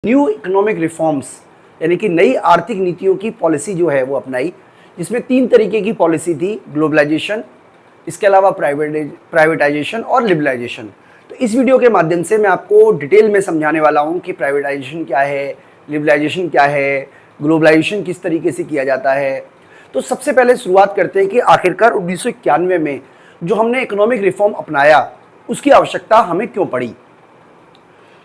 New economic reforms यानी कि नई आर्थिक नीतियों की पॉलिसी जो है वो अपनाई, जिसमें 3 तरीके की पॉलिसी थी। ग्लोबलाइजेशन, इसके अलावा प्राइवेटाइजेशन और लिबरलाइजेशन। तो इस वीडियो के माध्यम से मैं आपको डिटेल में समझाने वाला हूँ कि प्राइवेटाइजेशन क्या है, लिबरलाइजेशन क्या है, ग्लोबलाइजेशन किस तरीके से किया जाता है। तो सबसे पहले शुरुआत करते हैं कि आखिरकार 1991 में जो हमने इकोनॉमिक रिफॉर्म अपनाया उसकी आवश्यकता हमें क्यों पड़ी।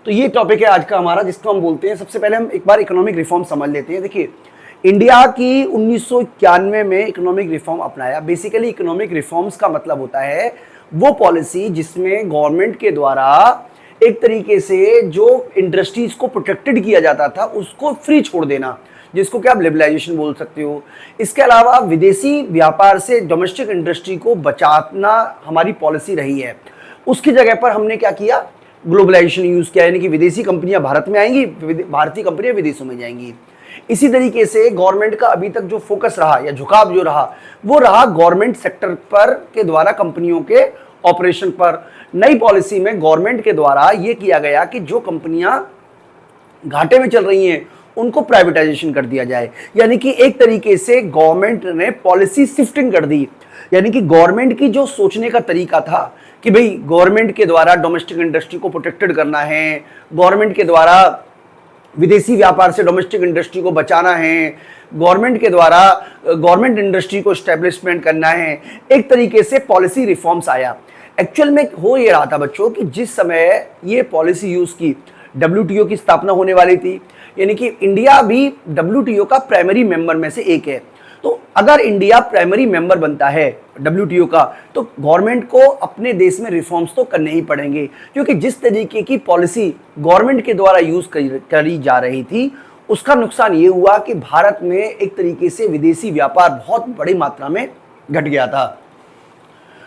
तो ये टॉपिक है आज का हमारा, जिसको हम बोलते हैं। सबसे पहले हम एक बार इकोनॉमिक रिफॉर्म समझ लेते हैं। देखिए, इंडिया की 1991 में इकोनॉमिक रिफॉर्म अपनाया। बेसिकली इकोनॉमिक रिफॉर्म्स का मतलब होता है वो पॉलिसी जिसमें गवर्नमेंट के द्वारा एक तरीके से जो इंडस्ट्रीज को प्रोटेक्टेड किया जाता था उसको फ्री छोड़ देना, जिसको कि आप लिबरलाइजेशन बोल सकते हो। इसके अलावा विदेशी व्यापार से डोमेस्टिक इंडस्ट्री को बचाना हमारी पॉलिसी रही है। उसकी जगह पर हमने क्या किया, ग्लोबलाइजेशन यूज किया, यानी कि विदेशी कंपनियां भारत में आएंगी, भारतीय कंपनियां विदेशों में जाएंगी। इसी तरीके से गवर्नमेंट का अभी तक जो फोकस रहा या झुकाव जो रहा वो रहा गवर्नमेंट सेक्टर पर के द्वारा कंपनियों के ऑपरेशन पर। नई पॉलिसी में गवर्नमेंट के द्वारा यह किया गया कि जो कंपनियां घाटे में चल रही हैं उनको प्राइवेटाइजेशन कर दिया जाए, यानी कि एक तरीके से गवर्नमेंट ने पॉलिसी शिफ्टिंग कर दी। यानी कि गवर्नमेंट की जो सोचने का तरीका था कि भाई गवर्नमेंट के द्वारा डोमेस्टिक इंडस्ट्री को प्रोटेक्टेड करना है, गवर्नमेंट के द्वारा विदेशी व्यापार से डोमेस्टिक इंडस्ट्री को बचाना है, गवर्नमेंट के द्वारा गवर्नमेंट इंडस्ट्री को एस्टेब्लिशमेंट करना है, एक तरीके से पॉलिसी रिफॉर्म्स आया। एक्चुअल में हो ये रहा था बच्चों कि जिस समय ये पॉलिसी यूज की, WTO की स्थापना होने वाली थी, यानी कि इंडिया भी WTO का प्राइमरी मेंबर में से एक है। तो अगर इंडिया प्राइमरी मेंबर बनता है WTO का, तो गवर्नमेंट को अपने देश में रिफॉर्म्स तो करने ही पड़ेंगे, क्योंकि जिस तरीके की पॉलिसी गवर्नमेंट के द्वारा यूज करी जा रही थी उसका नुकसान ये हुआ कि भारत में एक तरीके से विदेशी व्यापार बहुत बड़ी मात्रा में घट गया था।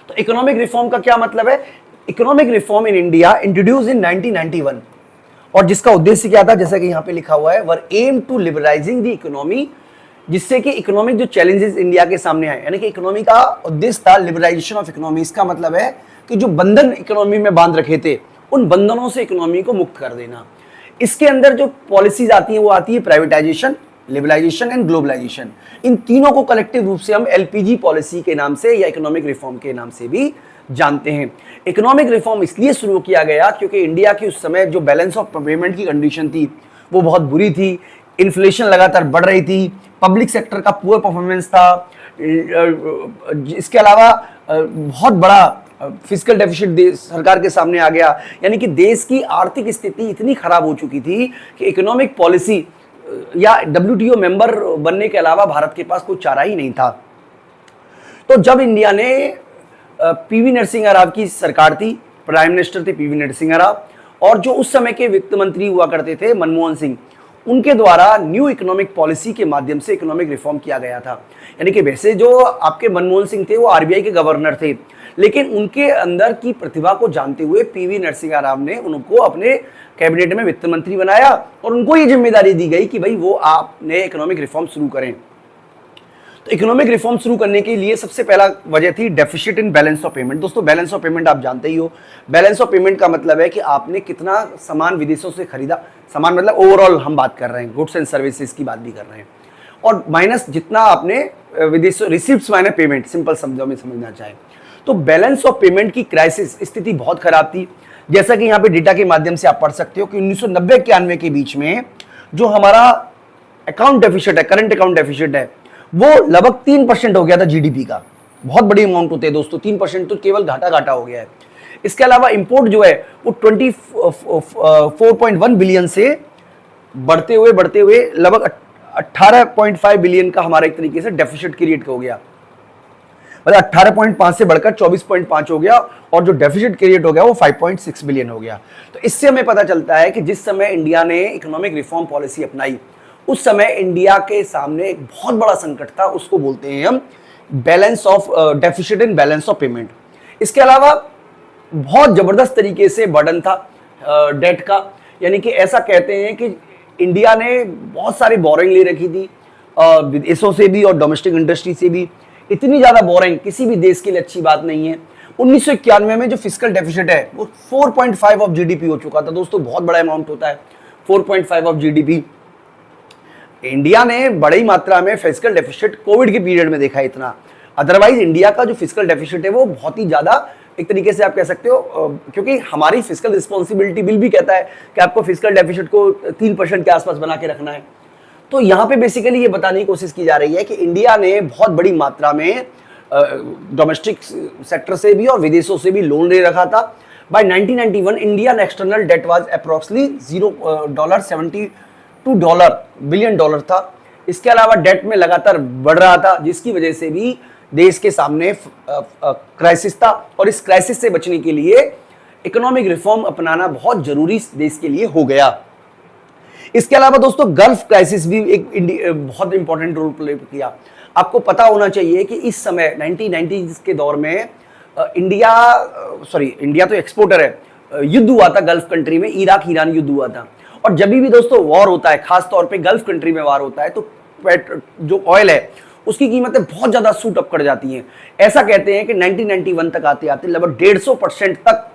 तो इकोनॉमिक रिफॉर्म का क्या मतलब है? Economic reform in India introduce इन 1991, और जिसका उद्देश्य क्या था, जैसा कि यहाँ पे लिखा हुआ है, वर M to liberalising the economy, जिससे कि इकोनॉमिक जो चैलेंजेस इंडिया के सामने आए, यानी कि इकोनॉमी का उद्देश्य था लिबरलाइजेशन ऑफ इकोनॉमी। इसका मतलब है कि जो बंधन इकोनॉमी में बांध रखे थे उन बंधनों से इकोनॉमी को मुक्त कर देना। इसके अंदर जो पॉलिसीज आती है वो आती है प्राइवेटाइजेशन, लिबरलाइजेशन एंड ग्लोबलाइजेशन। इन तीनों को कलेक्टिव रूप से हम LPG पॉलिसी के नाम से या इकोनॉमिक रिफॉर्म के नाम से भी जानते हैं। इकोनॉमिक रिफॉर्म इसलिए शुरू किया गया क्योंकि इंडिया की उस समय जो बैलेंस ऑफ पेमेंट की कंडीशन थी वो बहुत बुरी थी, इन्फ्लेशन लगातार बढ़ रही थी, पब्लिक सेक्टर का पुअर परफॉर्मेंस था, इसके अलावा बहुत बड़ा फिजिकल डेफिसिट सरकार के सामने आ गया। यानी कि देश की आर्थिक स्थिति इतनी खराब हो चुकी थी कि इकोनॉमिक पॉलिसी या WTO मेंबर बनने के अलावा भारत के पास कोई चारा ही नहीं था। तो जब इंडिया ने PV नरसिम्हा राव की सरकार थी, प्राइम मिनिस्टर थे PV नरसिम्हा राव, और जो उस समय के वित्त मंत्री हुआ करते थे मनमोहन सिंह, उनके द्वारा न्यू इकोनॉमिक पॉलिसी के माध्यम से इकोनॉमिक रिफॉर्म किया गया था। यानी कि वैसे जो आपके मनमोहन सिंह थे वो RBI के गवर्नर थे, लेकिन उनके अंदर की प्रतिभा को जानते हुए PV नरसिम्हा राव ने उनको अपने कैबिनेट में वित्त मंत्री बनाया और उनको ये जिम्मेदारी दी गई कि भाई वो आपने इकोनॉमिक रिफॉर्म शुरू करें। तो इकोनॉमिक रिफॉर्म शुरू करने के लिए सबसे पहला वजह थी deficit in balance of payment. दोस्तों, बैलेंस ऑफ पेमेंट आप जानते ही हो। बैलेंस ऑफ पेमेंट का मतलब है कि आपने कितना सामान विदेशों से खरीदा, सामान मतलब ओवरऑल हम बात कर रहे हैं, गुड्स एंड सर्विसेज की बात भी कर रहे हैं, और माइनस जितना आपने विदेशों रिसिप्ट्स माइनस पेमेंट, सिंपल शब्दों में समझना चाहें तो बैलेंस ऑफ पेमेंट की क्राइसिस स्थिति बहुत खराब थी। जैसा कि यहाँ पे डेटा के माध्यम से आप पढ़ सकते हो कि 1990-91 के बीच में जो हमारा अकाउंट डेफिसिट है, करंट अकाउंट डेफिसिट है, वो लगभग 3% हो गया था GDP का। बहुत बड़ी अमाउंट होते हैं दोस्तों, 3% तो केवल घाटा हो गया है। इसके अलावा इंपोर्ट जो है वो 24.1 बिलियन से बढ़ते हुए लगभग 18.5 बिलियन का हमारा एक तरीके से डेफिसिट क्रिएट हो गया। मतलब 18.5 से बढ़कर 24.5 हो गया, और जो डेफिसिट क्रिएट हो गया वो 5.6 बिलियन हो गया। तो इससे हमें पता चलता है कि जिस समय इंडिया ने इकोनॉमिक रिफॉर्म पॉलिसी अपनाई उस समय इंडिया के सामने एक बहुत बड़ा संकट था, उसको बोलते हैं हम balance of deficit in balance of payment. इसके अलावा बहुत जबरदस्त तरीके से बर्डन था डेट का, यानी कि ऐसा कहते हैं कि इंडिया ने बहुत सारी बोरिंग ले रखी थी विदेशों से भी और डोमेस्टिक इंडस्ट्री से भी। इतनी ज्यादा बोरिंग किसी भी देश के लिए अच्छी बात नहीं है। 1991 में जो फिजिकल डेफिसिट है वो 4.5 ऑफ GDP हो चुका था दोस्तों, बहुत बड़ा अमाउंट होता है। 4.5 ऑफ जीडीपी। इंडिया ने बड़ी मात्रा में फिस्कल डेफिसिट कोविड के पीरियड में देखा है इतना, अदरवाइज इंडिया का जो फिस्कल डेफिसिट है वो बहुत ही ज्यादा, एक तरीके से आप कह सकते हो, क्योंकि हमारी फिस्कल रिस्पॉन्सिबिलिटी बिल भी कहता है कि आपको फिस्कल डेफिसिट को 3% के आसपास बना के रखना है। तो यहाँ पे बेसिकली ये बताने की कोशिश की जा रही है कि इंडिया ने बहुत बड़ी मात्रा में डोमेस्टिक सेक्टर से भी और विदेशों से भी लोन ले रखा था। By 1991 Indian external debt was approximately $0.72 billion था। इसके अलावा डेट में लगातार बढ़ रहा था, जिसकी वजह से भी देश के सामने क्राइसिस था, और इस क्राइसिस से बचने के लिए इकोनॉमिक रिफॉर्म अपनाना बहुत जरूरी देश के लिए हो गया। इसके अलावा दोस्तों गल्फ क्राइसिस भी एक बहुत इंपॉर्टेंट रोल प्ले किया। आपको पता होना चाहिए कि इस समय 1990s के दौर में इंडिया तो एक्सपोर्टर है, युद्ध हुआ था गल्फ कंट्री में, इराक ईरान युद्ध हुआ था। और जब भी दोस्तों वॉर होता है, खास तौर पे गल्फ कंट्री में वॉर होता है, तो जो ऑयल है उसकी कीमतें बहुत ज्यादा सूट अप कर जाती हैं। ऐसा कहते हैं कि 1991 तक आते आते लगभग 150% तक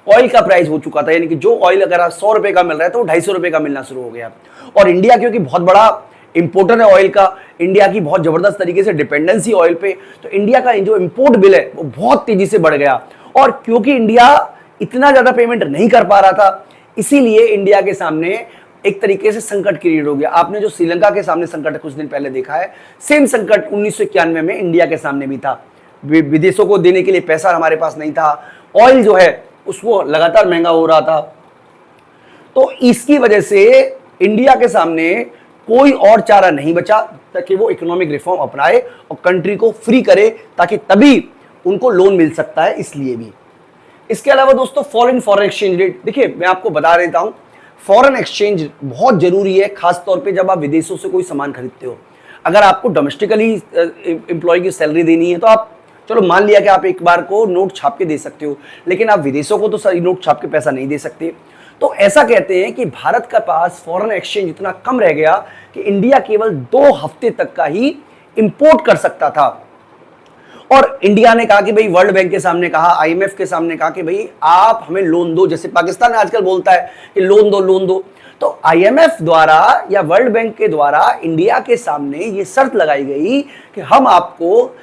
ऑयल का प्राइस हो चुका था, यानी कि जो ऑयल अगर 100 रुपए का मिल रहा है तो वो 250 रुपए का मिलना शुरू हो गया। और इंडिया क्योंकि बहुत बड़ा इंपोर्टर है ऑयल का, इंडिया की बहुत जबरदस्त तरीके से डिपेंडेंसी ऑयल पे, तो इंडिया का जो इंपोर्ट बिल है वो बहुत तेजी से बढ़ गया। और क्योंकि इंडिया इतना ज्यादा पेमेंट नहीं कर पा रहा था, इसीलिए इंडिया के सामने एक तरीके से संकट क्रिएट हो गया। आपने जो श्रीलंका के सामने संकट कुछ दिन पहले देखा है, सेम संकट 1991 में इंडिया के सामने भी था। विदेशों को देने के लिए पैसा हमारे पास नहीं था, ऑयल जो है उसको लगातार महंगा हो रहा था। तो इसकी वजह से इंडिया के सामने कोई और चारा नहीं बचा ताकि वो इकोनॉमिक रिफॉर्म अपनाए और कंट्री को फ्री करे, ताकि तभी उनको लोन मिल सकता है, इसलिए भी। इसके अलावा दोस्तों फॉरेन एक्सचेंज रेट, देखिए मैं आपको बता देता हूं, फॉरेन एक्सचेंज बहुत जरूरी है, खास तौर पे जब आप विदेशों से कोई सामान खरीदते हो। अगर आपको डोमेस्टिकली एम्प्लॉय की सैलरी देनी है तो आप, चलो मान लिया कि आप एक बार को नोट छाप के दे सकते हो, लेकिन आप विदेशों को तो सारी नोट छाप के पैसा नहीं दे सकते। तो ऐसा कहते हैं कि भारत का पास फॉरेन एक्सचेंज इतना कम रह गया कि इंडिया केवल 2 हफ्ते तक का ही इंपोर्ट कर सकता था। और इंडिया ने कहा कि भाई, वर्ल्ड बैंक के सामने कहा, आईएमएफ के सामने कहा कि भाई आप हमें लोन दो, जैसे पाकिस्तान आजकल बोलता है कि लोन दो लोन दो। तो आईएमएफ द्वारा या वर्ल्ड बैंक के द्वारा इंडिया के सामने ये शर्त लगाई गई कि हम आपको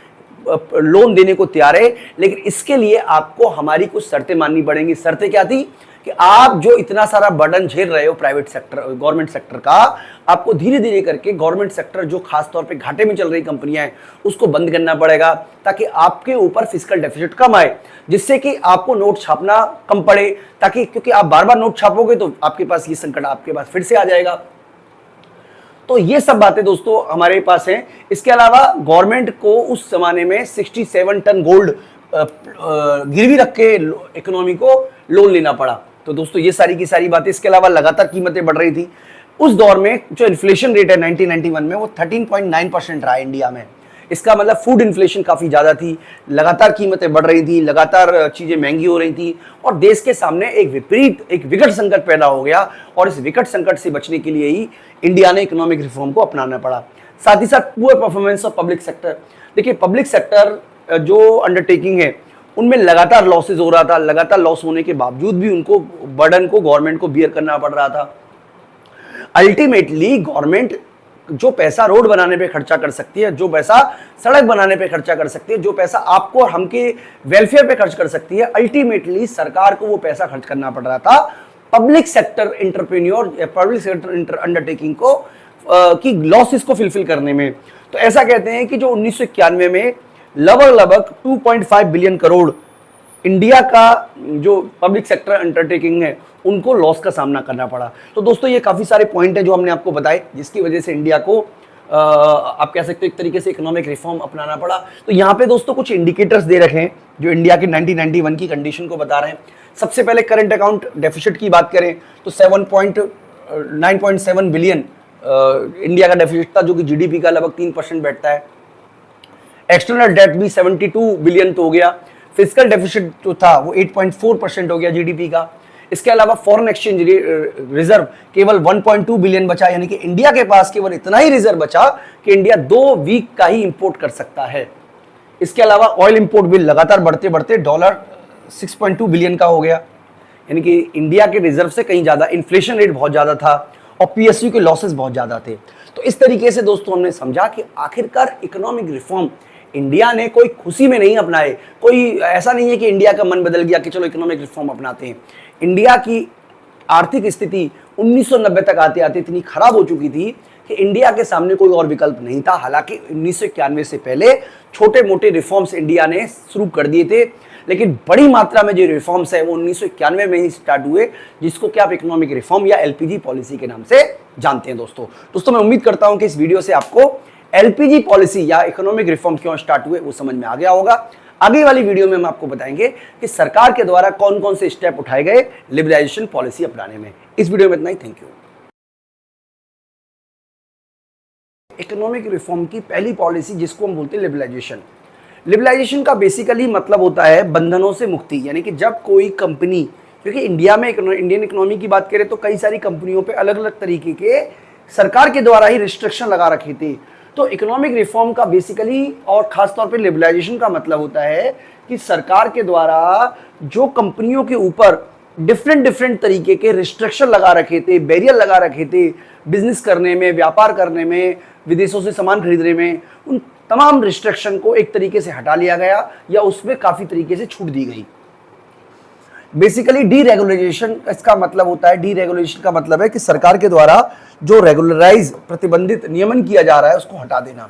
लोन देने को तैयार है, लेकिन इसके लिए आपको हमारी कुछ शर्तें माननी पड़ेंगी। शर्तें क्या थी कि आप जो इतना सारा बर्डन झेल रहे हो प्राइवेट सेक्टर, गवर्नमेंट सेक्टर का, आपको धीरे धीरे करके गवर्नमेंट सेक्टर जो खास तौर पे घाटे में चल रही कंपनियां हैं उसको बंद करना पड़ेगा, ताकि आपके ऊपर फिस्कल डेफिसिट कम आए, जिससे कि आपको नोट छापना कम पड़े, ताकि क्योंकि आप बार बार नोट छापोगे तो आपके पास ये संकट आपके पास फिर से आ जाएगा। तो ये सब बातें दोस्तों हमारे पास हैं। इसके अलावा गवर्नमेंट को उस जमाने में 67 टन गोल्ड गिरवी रख के इकोनॉमी को लोन लेना पड़ा। तो दोस्तों ये सारी की सारी बातें, इसके अलावा लगातार कीमतें बढ़ रही थी। उस दौर में जो इन्फ्लेशन रेट है 1991 में वो 13.9% रहा इंडिया में। इसका मतलब फूड इन्फ्लेशन काफी ज्यादा थी, लगातार कीमतें बढ़ रही थी, लगातार चीजें महंगी हो रही थी, और देश के सामने एक विकट संकट पैदा हो गया। और इस विकट संकट से बचने के लिए ही इंडिया ने इकोनॉमिक रिफॉर्म को अपनाना पड़ा। साथ ही साथ poor performance of public sector, देखिए पब्लिक सेक्टर जो अंडरटेकिंग है उनमें लगातार लॉसेज हो रहा था, लगातार लॉस होने के बावजूद भी उनको बर्डन को गवर्नमेंट को बियर करना पड़ रहा था। अल्टीमेटली गवर्नमेंट जो पैसा रोड बनाने पे खर्चा कर सकती है, जो पैसा सड़क बनाने पे खर्चा कर सकती है, जो पैसा आपको हमके वेलफेयर पे खर्च कर सकती है, अल्टीमेटली सरकार को वो पैसा खर्च करना पड़ रहा था पब्लिक सेक्टर एंटरप्रेन्योर या पब्लिक सेक्टर अंडरटेकिंग को की लॉसेस को फुलफिल करने में। तो ऐसा कहते हैं कि जो 1991 में लगभग 2.5 बिलियन करोड़ इंडिया का जो पब्लिक सेक्टर अंडरटेकिंग है उनको लॉस का सामना करना पड़ा। तो दोस्तों ये काफी सारे पॉइंट है जो हमने आपको बताए, जिसकी वजह से इंडिया को आप कह सकते हो एक तरीके से इकोनॉमिक रिफॉर्म अपनाना पड़ा। तो यहाँ पे दोस्तों कुछ इंडिकेटर्स दे रखे हैं जो इंडिया के 1991 की कंडीशन को बता रहे हैं। सबसे पहले करंट अकाउंट डेफिसिट की बात करें तो 9.7 बिलियन इंडिया का डेफिसिट था, जो कि जीडीपी का लगभग 3% बैठता है। एक्सटर्नल डेट भी 72 बिलियन तो हो गया। फिजिकल डेफिसिट जो था वो 8.4% हो गया जीडीपी का। इसके अलावा फॉरेन एक्सचेंज रिजर्व केवल 1.2 बिलियन बचा, यानी कि इंडिया के पास केवल इतना ही रिजर्व बचा कि इंडिया 2 वीक का ही इंपोर्ट कर सकता है। इसके अलावा ऑयल इंपोर्ट बिल लगातार बढ़ते बढ़ते $6.2 बिलियन का हो गया, यानी कि इंडिया के रिजर्व से कहीं ज्यादा। इन्फ्लेशन रेट बहुत ज्यादा था और पीएसयू के लॉसेस बहुत ज़्यादा थे। तो इस तरीके से दोस्तों हमने समझा कि आखिरकार इकोनॉमिक रिफॉर्म इंडिया ने कोई खुशी में नहीं अपनाए, कोई ऐसा नहीं है कि इंडिया का मन बदल गया कि चलो इकोनॉमिक रिफॉर्म अपनाते हैं। इंडिया की आर्थिक स्थिति 1990 तक आते आते इतनी खराब हो चुकी थी कि इंडिया के सामने कोई और विकल्प नहीं था। हालांकि 1991 से पहले छोटे मोटे रिफॉर्म्स इंडिया ने शुरू कर दिए थे, लेकिन बड़ी मात्रा में जो रिफॉर्म्स है वो 1991 में ही स्टार्ट हुए, जिसको कि आप इकोनॉमिक रिफॉर्म या एलपीजी पॉलिसी के नाम से जानते हैं। दोस्तों मैं उम्मीद करता हूं कि इस वीडियो से आपको एलपीजी पॉलिसी या इकोनॉमिक रिफॉर्म क्यों स्टार्ट हुए वो समझ में आ गया होगा। आगे वाली वीडियो में हम आपको बताएंगे कि सरकार के द्वारा कौन कौन से स्टेप उठाए गए लिबरलाइजेशन पॉलिसी अपनाने में। इस वीडियो में इतना ही, थैंक यू। इकोनॉमिक रिफॉर्म की पहली पॉलिसी जिसको हम बोलते हैं लिबरलाइजेशन। लिबरलाइजेशन का बेसिकली मतलब होता है बंधनों से मुक्ति, यानी कि जब कोई कंपनी, क्योंकि इंडिया में इंडियन इकोनॉमी की बात करें तो कई सारी कंपनियों पे अलग अलग तरीके के सरकार के द्वारा ही रिस्ट्रिक्शन लगा रखे थे। तो इकोनॉमिक रिफॉर्म का बेसिकली और खासतौर पे लिबरलाइजेशन का मतलब होता है कि सरकार के द्वारा जो कंपनियों के ऊपर डिफरेंट तरीके के रिस्ट्रिक्शन लगा रखे थे, बैरियर लगा रखे थे बिजनेस करने में, व्यापार करने में, विदेशों से सामान खरीदने में, उन तमाम रिस्ट्रिक्शन को एक तरीके से हटा लिया गया या उसमें काफी तरीके से छूट दी गई। बेसिकली डीरेगुलेशन इसका मतलब होता है, डीरेगुलेशन का मतलब है कि सरकार के द्वारा जो रेगुलराइज प्रतिबंधित नियमन किया जा रहा है उसको हटा देना,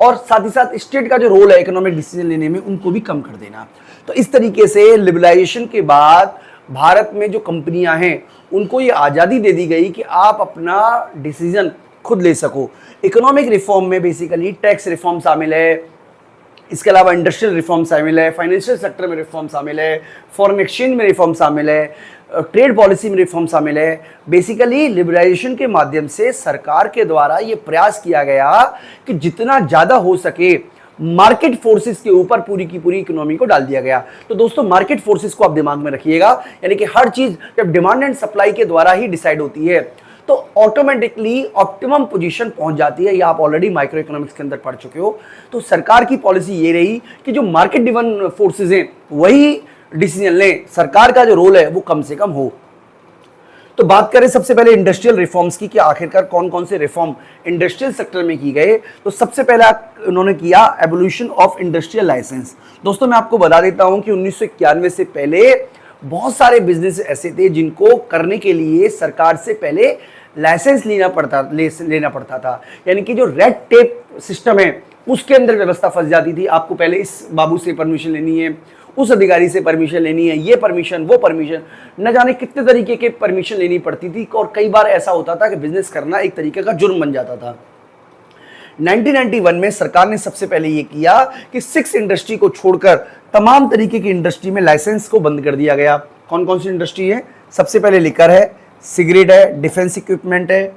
और साथ ही साथ स्टेट का जो रोल है इकोनॉमिक डिसीजन लेने में उनको भी कम कर देना। तो इस तरीके से लिबरलाइजेशन के बाद भारत में जो कंपनियां हैं उनको ये आज़ादी दे दी गई कि आप अपना डिसीजन खुद ले सको। इकोनॉमिक रिफॉर्म में बेसिकली टैक्स रिफॉर्म शामिल है, इसके अलावा इंडस्ट्रियल रिफॉर्म शामिल है, फाइनेंशियल सेक्टर में रिफॉर्म शामिल है, फॉरेन एक्सचेंज में रिफॉर्म शामिल है, ट्रेड पॉलिसी में रिफॉर्म शामिल है। बेसिकली लिबरलाइजेशन के माध्यम से सरकार के द्वारा ये प्रयास किया गया कि जितना ज़्यादा हो सके मार्केट फोर्सेस के ऊपर पूरी की पूरी इकोनॉमी को डाल दिया गया। तो दोस्तों मार्केट फोर्सेस को आप दिमाग में रखिएगा, यानी कि हर चीज़ जब डिमांड एंड सप्लाई के द्वारा ही डिसाइड होती है तो ऑटोमेटिकली ऑप्टिमम पोजीशन पहुंच जाती है। ये आप ऑलरेडी माइक्रो इकोनॉमिक्स के अंदर पढ़ चुके हो। तो सरकार की पॉलिसी ये रही कि जो मार्केट ड्रिवन फोर्सेस हैं वही डिसीजन लें, सरकार का जो रोल है वो कम से कम हो। तो बात करें सबसे पहले इंडस्ट्रियल रिफॉर्म्स की कि आखिरकार कौन कौन से रिफॉर्म इंडस्ट्रियल सेक्टर में की गए। तो सबसे पहला उन्होंने किया एवोल्यूशन ऑफ इंडस्ट्रियल लाइसेंस। दोस्तों मैं आपको बता देता हूं कि 1991 से पहले बहुत सारे बिजनेस ऐसे थे जिनको करने के लिए सरकार से पहले लाइसेंस लेना पड़ता था, यानी कि जो रेड टेप सिस्टम है उसके अंदर व्यवस्था फंस जाती थी। आपको पहले इस बाबू से परमिशन लेनी है, उस अधिकारी से परमिशन लेनी है, ये परमिशन वो परमिशन, न जाने कितने तरीके के परमिशन लेनी पड़ती थी, और कई बार ऐसा होता था कि बिजनेस करना एक तरीके का जुर्म बन जाता था। 1991 में सरकार ने सबसे पहले ये किया कि 6 इंडस्ट्री को छोड़कर तमाम तरीके की इंडस्ट्री में लाइसेंस को बंद कर दिया गया। कौन कौन सी इंडस्ट्री है? सबसे पहले लिकर है, सिगरेट है, डिफेंस इक्विपमेंट है,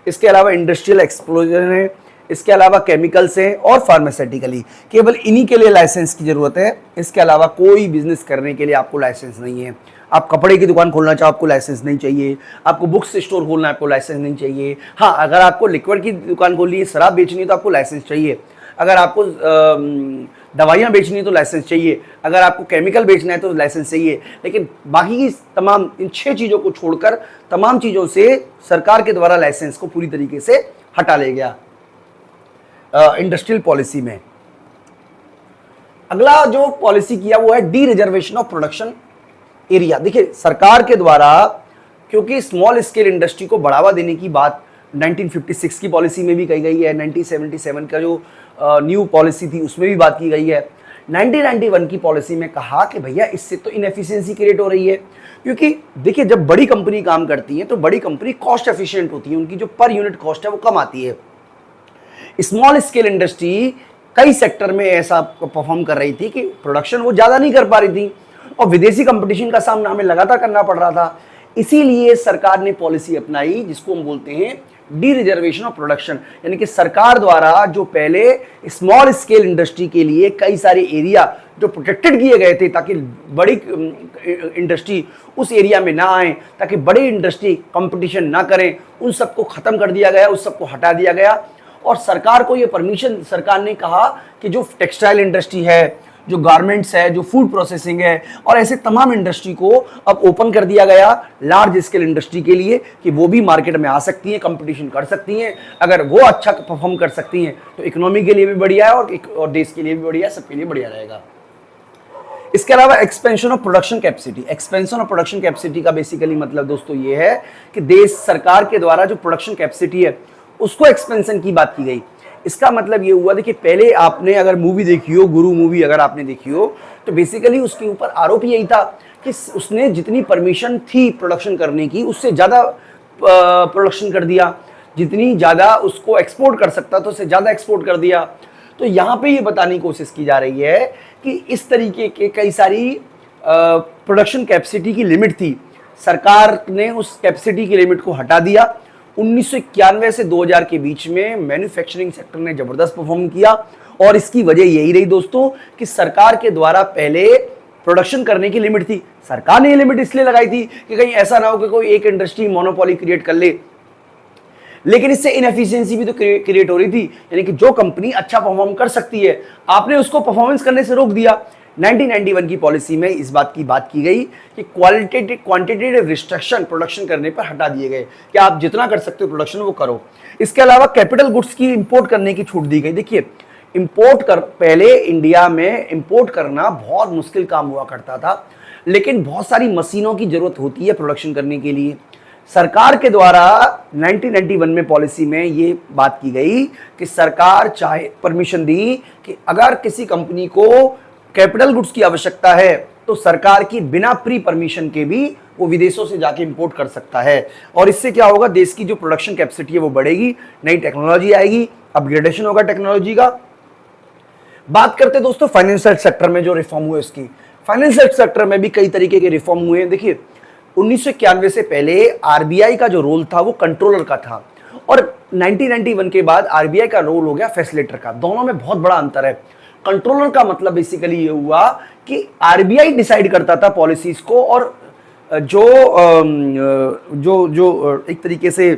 इसके अलावा इंडस्ट्रियल एक्सप्लोजन है, इसके अलावा केमिकल्स हैं और फार्मास्यूटिकली। केवल इन्हीं के लिए लाइसेंस की ज़रूरत है, इसके अलावा कोई बिजनेस करने के लिए आपको लाइसेंस नहीं है। आप कपड़े की दुकान खोलना चाहो आपको लाइसेंस नहीं चाहिए, आपको बुक्स स्टोर खोलना है आपको लाइसेंस नहीं चाहिए। हाँ, अगर आपको लिक्विड की दुकान खोलनी है, शराब बेचनी है तो आपको लाइसेंस चाहिए। अगर आपको दवाइयाँ बेचनी है तो लाइसेंस चाहिए, अगर आपको केमिकल बेचना है तो लाइसेंस चाहिए। लेकिन बाकी की तमाम इन 6 चीज़ों को छोड़कर तमाम चीज़ों से सरकार के द्वारा लाइसेंस को पूरी तरीके से हटा लिया गया इंडस्ट्रियल पॉलिसी में। अगला जो पॉलिसी किया वो है D reservation of production area. देखिए सरकार के द्वारा, क्योंकि स्मॉल स्केल इंडस्ट्री को बढ़ावा देने की बात 1956 की पॉलिसी में भी कही गई है, 1977 का जो न्यू पॉलिसी थी उसमें भी बात की गई है। 1991 की पॉलिसी में कहा कि भैया इससे तो इनएफिशिएंसी क्रिएट हो रही है, क्योंकि देखिए जब बड़ी कंपनी काम करती है तो बड़ी कंपनी कॉस्ट एफिशिएंट होती है, उनकी जो पर यूनिट कॉस्ट है वो कम आती है। स्मॉल स्केल इंडस्ट्री कई सेक्टर में ऐसा परफॉर्म कर रही थी कि प्रोडक्शन वो ज़्यादा नहीं कर पा रही थी और विदेशी कंपटीशन का सामना हमें लगातार करना पड़ रहा था। इसीलिए सरकार ने पॉलिसी अपनाई जिसको हम बोलते हैं डी रिजर्वेशन ऑफ प्रोडक्शन, यानी कि सरकार द्वारा जो पहले स्मॉल स्केल इंडस्ट्री के लिए कई सारे एरिया जो प्रोटेक्टेड किए गए थे ताकि बड़ी इंडस्ट्री उस एरिया में ना आए, ताकि बड़ी इंडस्ट्री कंपटीशन ना करें, उन सबको ख़त्म कर दिया गया, उस सबको हटा दिया गया। और सरकार को ये परमिशन, सरकार ने कहा कि जो टेक्सटाइल इंडस्ट्री है, जो गारमेंट्स है, जो फूड प्रोसेसिंग है, और ऐसे तमाम इंडस्ट्री को अब ओपन कर दिया गया लार्ज स्केल इंडस्ट्री के लिए कि वो भी मार्केट में आ सकती हैं, कंपटीशन कर सकती हैं। अगर वो अच्छा परफॉर्म कर सकती हैं तो इकोनॉमी के लिए भी बढ़िया है और देश के लिए भी बढ़िया है, सबके लिए बढ़िया रहेगा। इसके अलावा expansion of production capacity. Expansion of production capacity का बेसिकली मतलब दोस्तों ये है कि देश सरकार के द्वारा जो प्रोडक्शन कैपेसिटी है उसको एक्सपेंशन की बात की गई। इसका मतलब ये हुआ, देखिए पहले आपने अगर मूवी देखी हो, गुरु मूवी अगर आपने देखी हो, तो बेसिकली उसके ऊपर आरोप यही था कि उसने जितनी परमिशन थी प्रोडक्शन करने की उससे ज़्यादा प्रोडक्शन कर दिया, जितनी ज़्यादा उसको एक्सपोर्ट कर सकता था उससे ज़्यादा एक्सपोर्ट कर दिया। तो यहाँ पे ये बताने की कोशिश की जा रही है कि इस तरीके के कई सारी प्रोडक्शन कैपेसिटी की लिमिट थी, सरकार ने उस कैपेसिटी की लिमिट को हटा दिया। 1991 से 2000 के बीच में मैन्युफैक्चरिंग सेक्टर ने जबरदस्त परफॉर्म किया और इसकी वजह यही रही दोस्तों कि सरकार के द्वारा पहले प्रोडक्शन करने की लिमिट थी। सरकार ने ये लिमिट इसलिए लगाई थी कि कहीं ऐसा ना हो कि कोई एक इंडस्ट्री मोनोपोली क्रिएट कर ले, लेकिन इससे इनएफिशिएंसी भी तो क्रिएट हो रही थी, यानी कि जो कंपनी अच्छा परफॉर्म कर सकती है आपने उसको परफॉर्मेंस करने से रोक दिया। 1991 की पॉलिसी में इस बात की बात की गई कि क्वांटिटेटिव रिस्ट्रिक्शन प्रोडक्शन करने पर हटा दिए गए कि आप जितना कर सकते हो प्रोडक्शन वो करो। इसके अलावा कैपिटल गुड्स की इंपोर्ट करने की छूट दी गई। देखिए पहले इंडिया में इंपोर्ट करना बहुत मुश्किल काम हुआ करता था, लेकिन बहुत सारी मशीनों की जरूरत होती है प्रोडक्शन करने के लिए। सरकार के द्वारा 1991 में पॉलिसी में ये बात की गई कि सरकार चाहे परमिशन दी कि अगर किसी कंपनी को कैपिटल गुड्स की आवश्यकता है तो सरकार की बिना प्री परमिशन के भी वो विदेशों से जाके इंपोर्ट कर सकता है। और इससे क्या होगा, देश की जो प्रोडक्शन कैपेसिटी है वो बढ़ेगी, नई टेक्नोलॉजी आएगी, अपग्रेडेशन होगा टेक्नोलॉजी का। बात करते दोस्तों फाइनेंशियल सेक्टर में जो रिफॉर्म हुए उसकी। फाइनेंशियल सेक्टर में भी कई तरीके के रिफॉर्म हुए हैं। देखिए 1991 से पहले आरबीआई का जो रोल था वो कंट्रोलर का था और 1991 के बाद आरबीआई का रोल हो गया फैसिलिटेटर का। दोनों में बहुत बड़ा अंतर है। कंट्रोलर का मतलब बेसिकली ये हुआ कि आरबीआई डिसाइड करता था पॉलिसीज को और जो एक तरीके से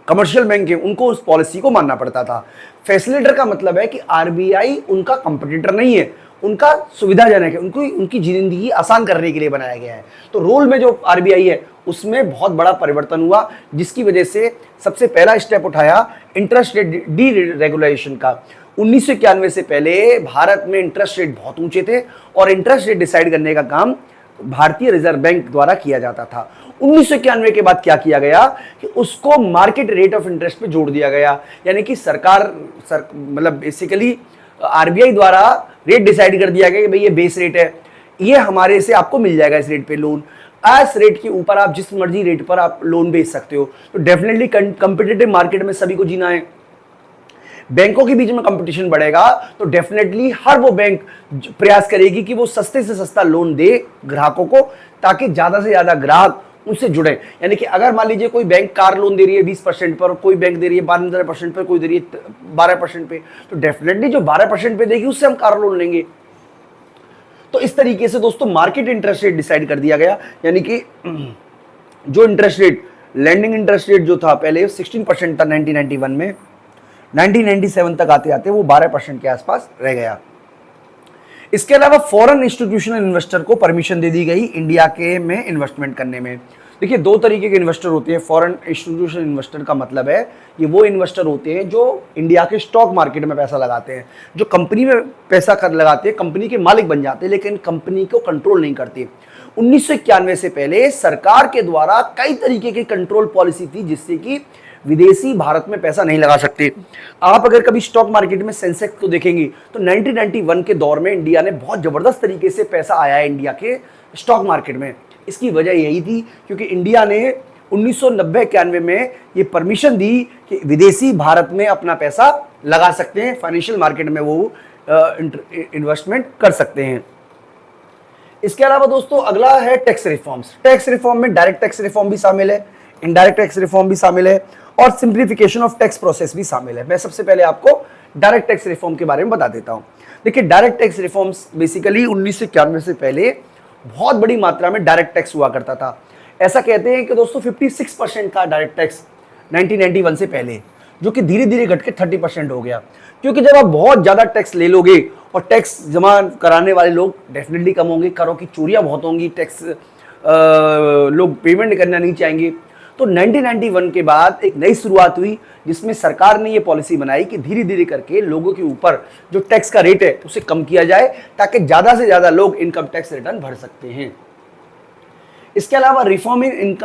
कमर्शियल बैंक है उनको उस पॉलिसी को मानना पड़ता था। फैसिलिटेटर का मतलब है कि आरबीआई उनका कंपटीटर नहीं है, उनका सुविधाजनक है, उनकी जिंदगी आसान करने के लिए बनाया गया है। तो रोल में जो आरबीआई है उसमें बहुत बड़ा परिवर्तन हुआ, जिसकी वजह से सबसे पहला स्टेप उठाया इंटरेस्ट रेट डी रेगुलेशन का। 1991 से पहले भारत में इंटरेस्ट रेट बहुत ऊंचे थे और इंटरेस्ट रेट डिसाइड करने का काम भारतीय रिजर्व बैंक द्वारा किया जाता था। 1991 के बाद क्या किया गया कि उसको मार्केट रेट ऑफ इंटरेस्ट पे जोड़ दिया गया, यानी कि मतलब बेसिकली आरबीआई द्वारा रेट डिसाइड कर दिया गया कि भाई ये बेस रेट है, ये हमारे से आपको मिल जाएगा इस रेट पे लोन। इस रेट के ऊपर आप जिस मर्जी रेट पर आप लोन बेच सकते हो। तो डेफिनेटली कंपिटिटिव मार्केट में सभी को जीना है, बैंकों के बीच में कंपटीशन बढ़ेगा तो डेफिनेटली हर वो बैंक प्रयास करेगी कि वो सस्ते से सस्ता लोन दे ग्राहकों को, ताकि ज्यादा से ज्यादा ग्राहक उनसे जुड़े। यानी कि अगर मान लीजिए कोई बैंक कार लोन दे रही है 20% पर, कोई बैंक दे रही है 12% पर, कोई दे रही है 12% पे, तो डेफिनेटली जो 12% पे देगी उससे हम कार लोन लेंगे। तो इस तरीके से दोस्तों मार्केट इंटरेस्ट रेट डिसाइड कर दिया गया, यानी कि जो interest rate lending interest rate जो था पहले 16% था 1991 में, 1997 तक आते आते वो 12% के आसपास रह गया। इसके अलावा फॉरेन इंस्टीट्यूशनल इन्वेस्टर को परमिशन दे दी गई इंडिया के में इन्वेस्टमेंट करने में। देखिए दो तरीके के इन्वेस्टर होते हैं। फॉरेन इंस्टीट्यूशनल इन्वेस्टर का मतलब है ये वो इन्वेस्टर होते हैं जो इंडिया के स्टॉक मार्केट में पैसा लगाते हैं, जो कंपनी में पैसा लगाते हैं, कंपनी के मालिक बन जाते हैं लेकिन कंपनी को कंट्रोल नहीं करते। 1991 से पहले सरकार के द्वारा कई तरीके की कंट्रोल पॉलिसी थी जिससे कि विदेशी भारत में पैसा नहीं लगा सकते। आप अगर कभी स्टॉक मार्केट में सेंसेक्स को देखेंगे तो 1991 के दौर में इंडिया ने बहुत जबरदस्त तरीके से पैसा आया है इंडिया के स्टॉक मार्केट में। इसकी वजह यही थी क्योंकि इंडिया ने 1990-91 में ये परमिशन दी कि विदेशी भारत में अपना पैसा लगा सकते हैं, फाइनेंशियल मार्केट में वो इन्वेस्टमेंट कर सकते हैं। इसके अलावा दोस्तों अगला है टैक्स रिफॉर्म्स। टैक्स रिफॉर्म में डायरेक्ट टैक्स रिफॉर्म भी शामिल है, इनडायरेक्ट टैक्स रिफॉर्म भी शामिल है और सिंप्लीफिकेशन ऑफ टैक्स प्रोसेस भी शामिल है। मैं सबसे पहले आपको डायरेक्ट टैक्स रिफॉर्म के बारे में बता देता हूं। देखिए डायरेक्ट टैक्स रिफॉर्म्स बेसिकली 1991 से पहले बहुत बड़ी मात्रा में डायरेक्ट टैक्स हुआ करता था। ऐसा कहते हैं कि दोस्तों 56% था डायरेक्ट टैक्स 1991 से पहले। जो कि धीरे धीरे घट के 30% हो गया। क्योंकि जब आप बहुत ज़्यादा टैक्स ले लोगे और टैक्स जमा कराने वाले लोग डेफिनेटली कम होंगे, करों की चोरियां बहुत होंगी, टैक्स लोग पेमेंट करना नहीं चाहेंगे। तो 1991 के बाद एक नई शुरुआत हुई जिसमें सरकार ने ये पॉलिसी बनाई कि धीरे धीरे करके लोगों के ऊपर जो टैक्स का रेट है उसे कम किया जाए ताकि ज़्यादा से ज़्यादा लोग इनकम टैक्स रिटर्न भर सकते हैं। इसके अलावा रिफॉर्म इन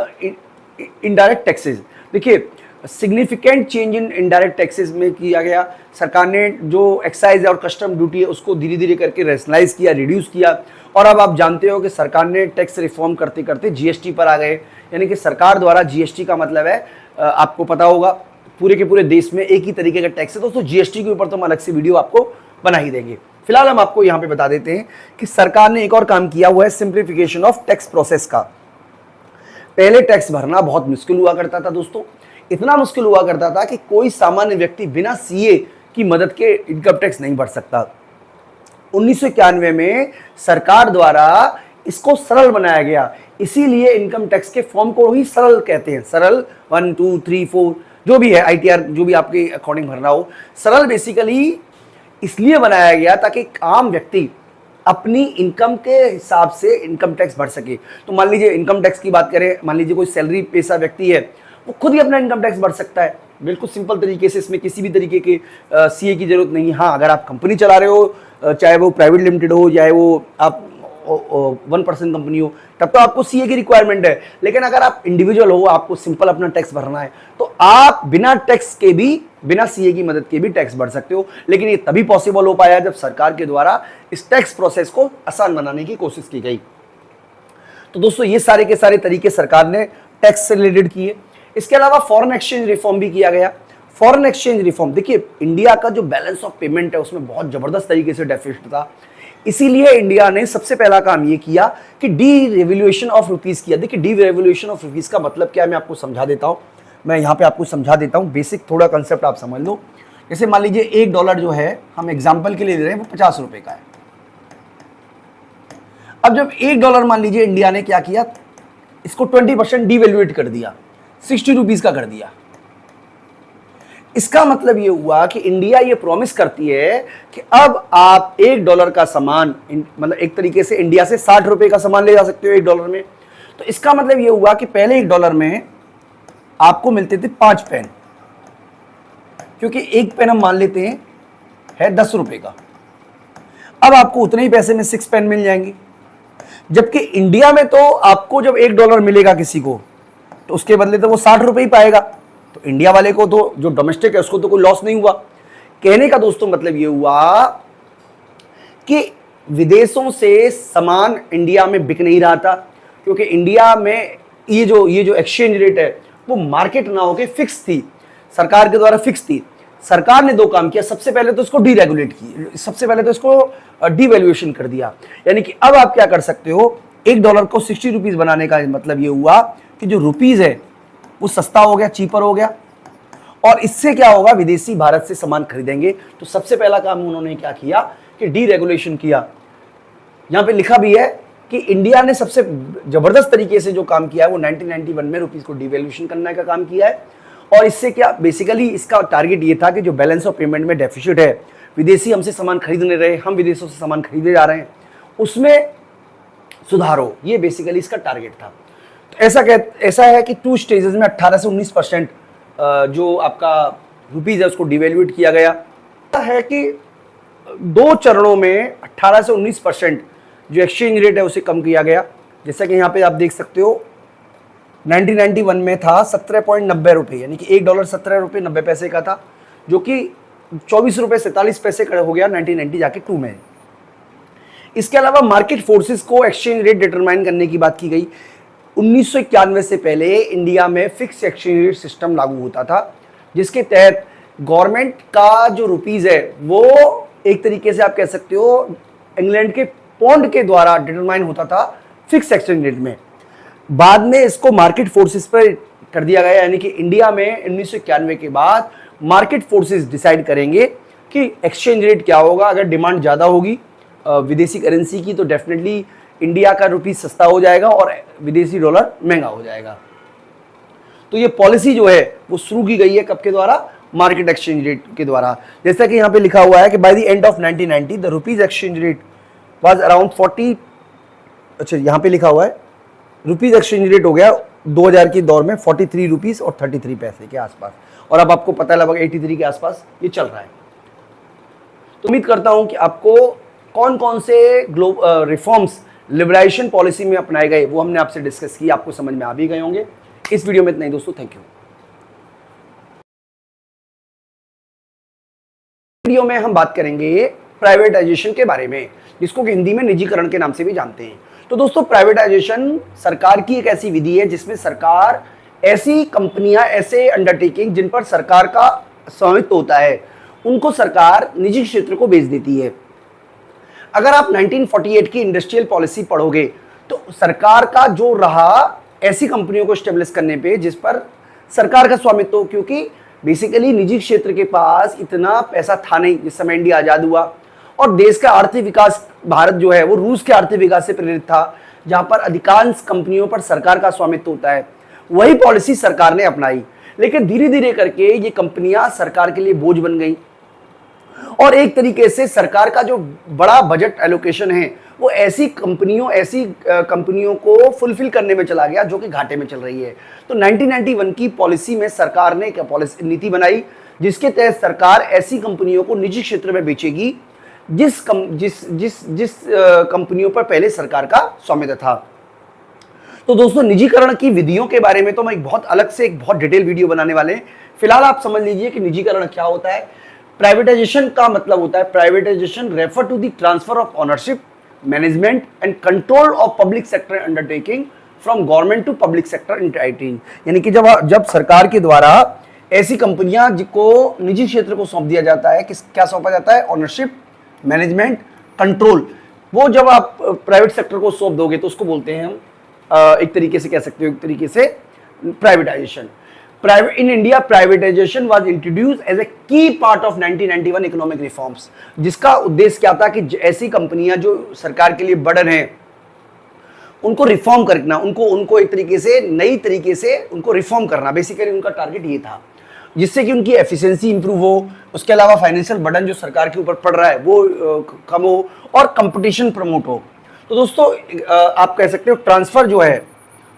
इनडायरेक्ट टैक्सेस, देखिए significant change in indirect taxes में किया गया। सरकार ने जो एक्साइज और कस्टम ड्यूटी है उसको धीरे धीरे करके रैशनलाइज किया, रिड्यूस किया। और अब आप जानते हो कि सरकार ने टैक्स रिफॉर्म करते करते जीएसटी पर आ गए, यानी कि सरकार द्वारा जीएसटी का मतलब है, आपको पता होगा पूरे के पूरे देश में एक ही तरीके का टैक्स है। दोस्तों जीएसटी के ऊपर तो हम अलग से वीडियो आपको बना ही देंगे। फिलहाल हम आपको यहाँ पे बता देते हैं कि सरकार ने एक और काम किया हुआ है सिंप्लीफिकेशन ऑफ टैक्स प्रोसेस का। पहले टैक्स भरना बहुत मुश्किल हुआ करता था दोस्तों, इतना मुश्किल हुआ करता था कि कोई सामान्य व्यक्ति बिना सीए की मदद के इनकम टैक्स नहीं भर सकता। 1991 में सरकार द्वारा इसको सरल बनाया गया, इसीलिए इनकम टैक्स के फॉर्म को ही सरल कहते हैं। सरल 1 2 3 4 जो भी है, आईटीआर जो भी आपके अकॉर्डिंग भरना हो, सरल बेसिकली इसलिए बनाया गया ताकि आम व्यक्ति अपनी इनकम के हिसाब से इनकम टैक्स भर सके। तो मान लीजिए इनकम टैक्स की बात करें, मान लीजिए कोई सैलरी पेशा व्यक्ति है, वो खुद ही अपना इनकम टैक्स भर सकता है बिल्कुल सिंपल तरीके से। इसमें किसी भी तरीके के सीए की जरूरत नहीं है। हाँ, अगर आप कंपनी चला रहे हो, चाहे वो प्राइवेट लिमिटेड हो, चाहे वो आप 1% कंपनी हो, तब तो आपको सीए की रिक्वायरमेंट है। लेकिन अगर आप इंडिविजुअल हो, आपको सिंपल अपना टैक्स भरना है, तो आप बिना टैक्स के भी, बिना सीए की मदद के भी टैक्स भर सकते हो। लेकिन ये तभी पॉसिबल हो पाया जब सरकार के द्वारा इस टैक्स प्रोसेस को आसान बनाने की कोशिश की गई। तो दोस्तों ये सारे के सारे तरीके सरकार ने टैक्स से रिलेटेड किए। इसके अलावा फॉरेन एक्सचेंज रिफॉर्म भी किया गया। फॉरेन एक्सचेंज रिफॉर्म, देखिए इंडिया का जो बैलेंस ऑफ पेमेंट है उसमें बहुत जबरदस्त तरीके से डेफिसिट था, इसीलिए इंडिया ने सबसे पहला काम ये किया कि डी रेवल्यूशन ऑफ रुपीज किया। देखिए डी रेवल्यूशन ऑफ रुपीज का मतलब क्या है, मैं आपको समझा देता हूं। मैं यहाँ पे आपको समझा देता हूँ, बेसिक थोड़ा कंसेप्ट आप समझ लो। जैसे मान लीजिए $1 जो है, हम एग्जाम्पल के लिए दे रहे हैं, वो 50 रुपए का है। अब जब $1 मान लीजिए इंडिया ने क्या किया, इसको 20% डिवैल्यूएट कर दिया, 60 रुपीज का कर दिया। इसका मतलब ये हुआ कि इंडिया ये प्रॉमिस करती है कि अब आप $1 का सामान, मतलब एक तरीके से इंडिया से 60 रुपए का सामान ले जा सकते हो $1 में। तो इसका मतलब ये हुआ कि पहले $1 में आपको मिलते थे 5 पेन, क्योंकि एक पेन हम मान लेते हैं है 10 रुपए का। अब आपको उतने ही पैसे में 6 पेन मिल जाएंगे। जबकि इंडिया में तो आपको जब $1 मिलेगा किसी को, तो उसके बदले तो वो 60 रुपए ही पाएगा। तो इंडिया वाले को तो, जो डोमेस्टिक है, उसको तो कोई लॉस नहीं हुआ। कहने का दोस्तों मतलब ये हुआ कि विदेशों से सामान इंडिया में बिक नहीं रहा था, क्योंकि इंडिया में ये जो एक्सचेंज रेट है वो मार्केट ना होके फिक्स थी, सरकार के द्वारा फिक्स थी। सरकार ने 2 काम किया। सबसे पहले तो इसको डीरेगुलेट की, सबसे पहले तो इसको डिवैल्यूएशन कर दिया। यानी कि अब आप क्या कर सकते हो, $1 को 60 रुपीज बनाने का मतलब ये हुआ कि जो रुपीज है वो सस्ता हो गया, चीपर हो गया, और इससे क्या होगा, विदेशी भारत से सामान खरीदेंगे। तो सबसे पहला काम उन्होंने क्या किया कि डीरेगुलेशन किया। यहां पे लिखा भी है कि इंडिया ने सबसे जबरदस्त तरीके से जो काम किया है वो 1991 में रुपीज को डिवैल्यूएशन करने का काम किया है। और इससे क्या, बेसिकली इसका टारगेट ये था कि जो बैलेंस ऑफ पेमेंट में डेफिसिट है, विदेशी हमसे सामान खरीदने रहे, हम विदेशों से सामान खरीदे जा रहे हैं, उसमें सुधार हो। ये बेसिकली इसका टारगेट था। तो ऐसा है कि 2 स्टेजेस में 18 से 19% जो आपका रुपीज है उसको डिवैल्यूएट किया गया है कि 2 चरणों में 18 से 19% जो एक्सचेंज रेट है उसे कम किया गया। जैसा कि यहाँ पे आप देख सकते हो 1991 में था 17.90 रुपये, यानी कि $1 17 रुपये 90 पैसे का था, जो कि 24 रुपये 47 पैसे का हो गया 1990 जाके 2 में। इसके अलावा मार्केट फोर्सेस को एक्सचेंज रेट डिटरमाइन करने की बात की गई। 1991 से पहले इंडिया में फिक्स एक्सचेंज रेट सिस्टम लागू होता था, जिसके तहत गवर्नमेंट का जो रुपीज है वो एक तरीके से आप कह सकते हो इंग्लैंड के पौंड के द्वारा डिटरमाइन होता था फिक्स एक्सचेंज रेट में। बाद में इसको मार्केट फोर्सेस पर कर दिया गया, यानी कि इंडिया में 1991 के बाद मार्केट फोर्सेस डिसाइड करेंगे कि एक्सचेंज रेट क्या होगा। अगर डिमांड ज़्यादा होगी विदेशी करेंसी की, तो डेफिनेटली इंडिया का रुपीस सस्ता हो जाएगा और विदेशी डॉलर महंगा हो जाएगा। तो ये पॉलिसी जो है वो शुरू की गई है कब के द्वारा, मार्केट एक्सचेंज रेट के द्वारा। जैसा कि यहाँ पे लिखा हुआ है कि by the end of 1990 the rupees exchange rate was around 40, अच्छा यहाँ पे लिखा हुआ है रुपीज एक्सचेंज रेट हो गया 2000 के दौर में 43 रुपीज और 33 पैसे के आसपास, और अब आपको पता है लगभग 83 के आसपास ये चल रहा है। तो उम्मीद करता हूं कि आपको कौन कौन से रिफॉर्म्स लिबरलाइजेशन पॉलिसी में अपनाए गए वो हमने आपसे डिस्कस किया, आपको समझ में आ भी गए होंगे। इस वीडियो में इतना ही दोस्तों, थैंक यू। वीडियो में हम बात करेंगे प्राइवेटाइजेशन के बारे में, जिसको कि हिंदी में निजीकरण के नाम से भी जानते हैं। तो दोस्तों प्राइवेटाइजेशन सरकार की एक ऐसी विधि है जिसमें सरकार ऐसी कंपनियां, ऐसे अंडरटेकिंग जिन पर सरकार का स्वामित्व होता है, उनको सरकार निजी क्षेत्र को बेच देती है। अगर आप 1948 की इंडस्ट्रियल पॉलिसी पढ़ोगे तो सरकार का जो रहा ऐसी कंपनियों को स्टेब्लिश करने पे जिस पर सरकार का स्वामित्व, क्योंकि बेसिकली निजी क्षेत्र के पास इतना पैसा था नहीं जिस समय इंडिया आजाद हुआ, और देश का आर्थिक विकास, भारत जो है वो रूस के आर्थिक विकास से प्रेरित था, जहां पर अधिकांश कंपनियों पर सरकार का स्वामित्व होता है। वही पॉलिसी सरकार ने अपनाई, लेकिन धीरे धीरे करके ये कंपनियां सरकार के लिए बोझ बन गई, और एक तरीके से सरकार का जो बड़ा बजट एलोकेशन है वो ऐसी कंपनियों को फुलफिल करने में चला गया जो कि घाटे में चल रही है। तो 1991 की पॉलिसी में सरकार ने क्या नीति बनाई, जिसके तहत सरकार ऐसी कंपनियों को निजी क्षेत्र में बेचेगी जिस कंपनियों पर पहले सरकार का स्वामित्व था। तो दोस्तों निजीकरण की विधियों के बारे में तो मैं एक बहुत डिटेल वीडियो बनाने वाले हैं। फिलहाल आप समझ लीजिए कि निजीकरण क्या होता है। प्राइवेटाइजेशन का मतलब होता है, privatisation refer to the transfer of ownership, management and control of public sector undertaking from government to public sector undertaking. यानी कि जब सरकार के द्वारा ऐसी कंपनियां जिनको निजी क्षेत्र को सौंप दिया जाता है, क्या सौंपा जाता है, ओनरशिप, मैनेजमेंट, कंट्रोल, वो जब आप प्राइवेट सेक्टर को सौंप दोगे तो उसको बोलते हैं हम एक तरीके से कह सकते हो, एक तरीके से privatisation. In India, privatization was introduced as a key part of 1991 economic reforms, जिसका उद्देश्य क्या था कि ऐसी कंपनियां जो सरकार के लिए बर्डन है उनको रिफॉर्म करना, उनको एक तरीके से नई तरीके से उनको रिफॉर्म करना, बेसिकली उनका टारगेट ये था, जिससे कि उनकी एफिशिएंसी इंप्रूव हो, उसके अलावा फाइनेंशियल बर्डन जो सरकार के ऊपर पड़ रहा है वो कम हो, और कंपटीशन प्रमोट हो। तो दोस्तों आप कह सकते हो ट्रांसफर जो है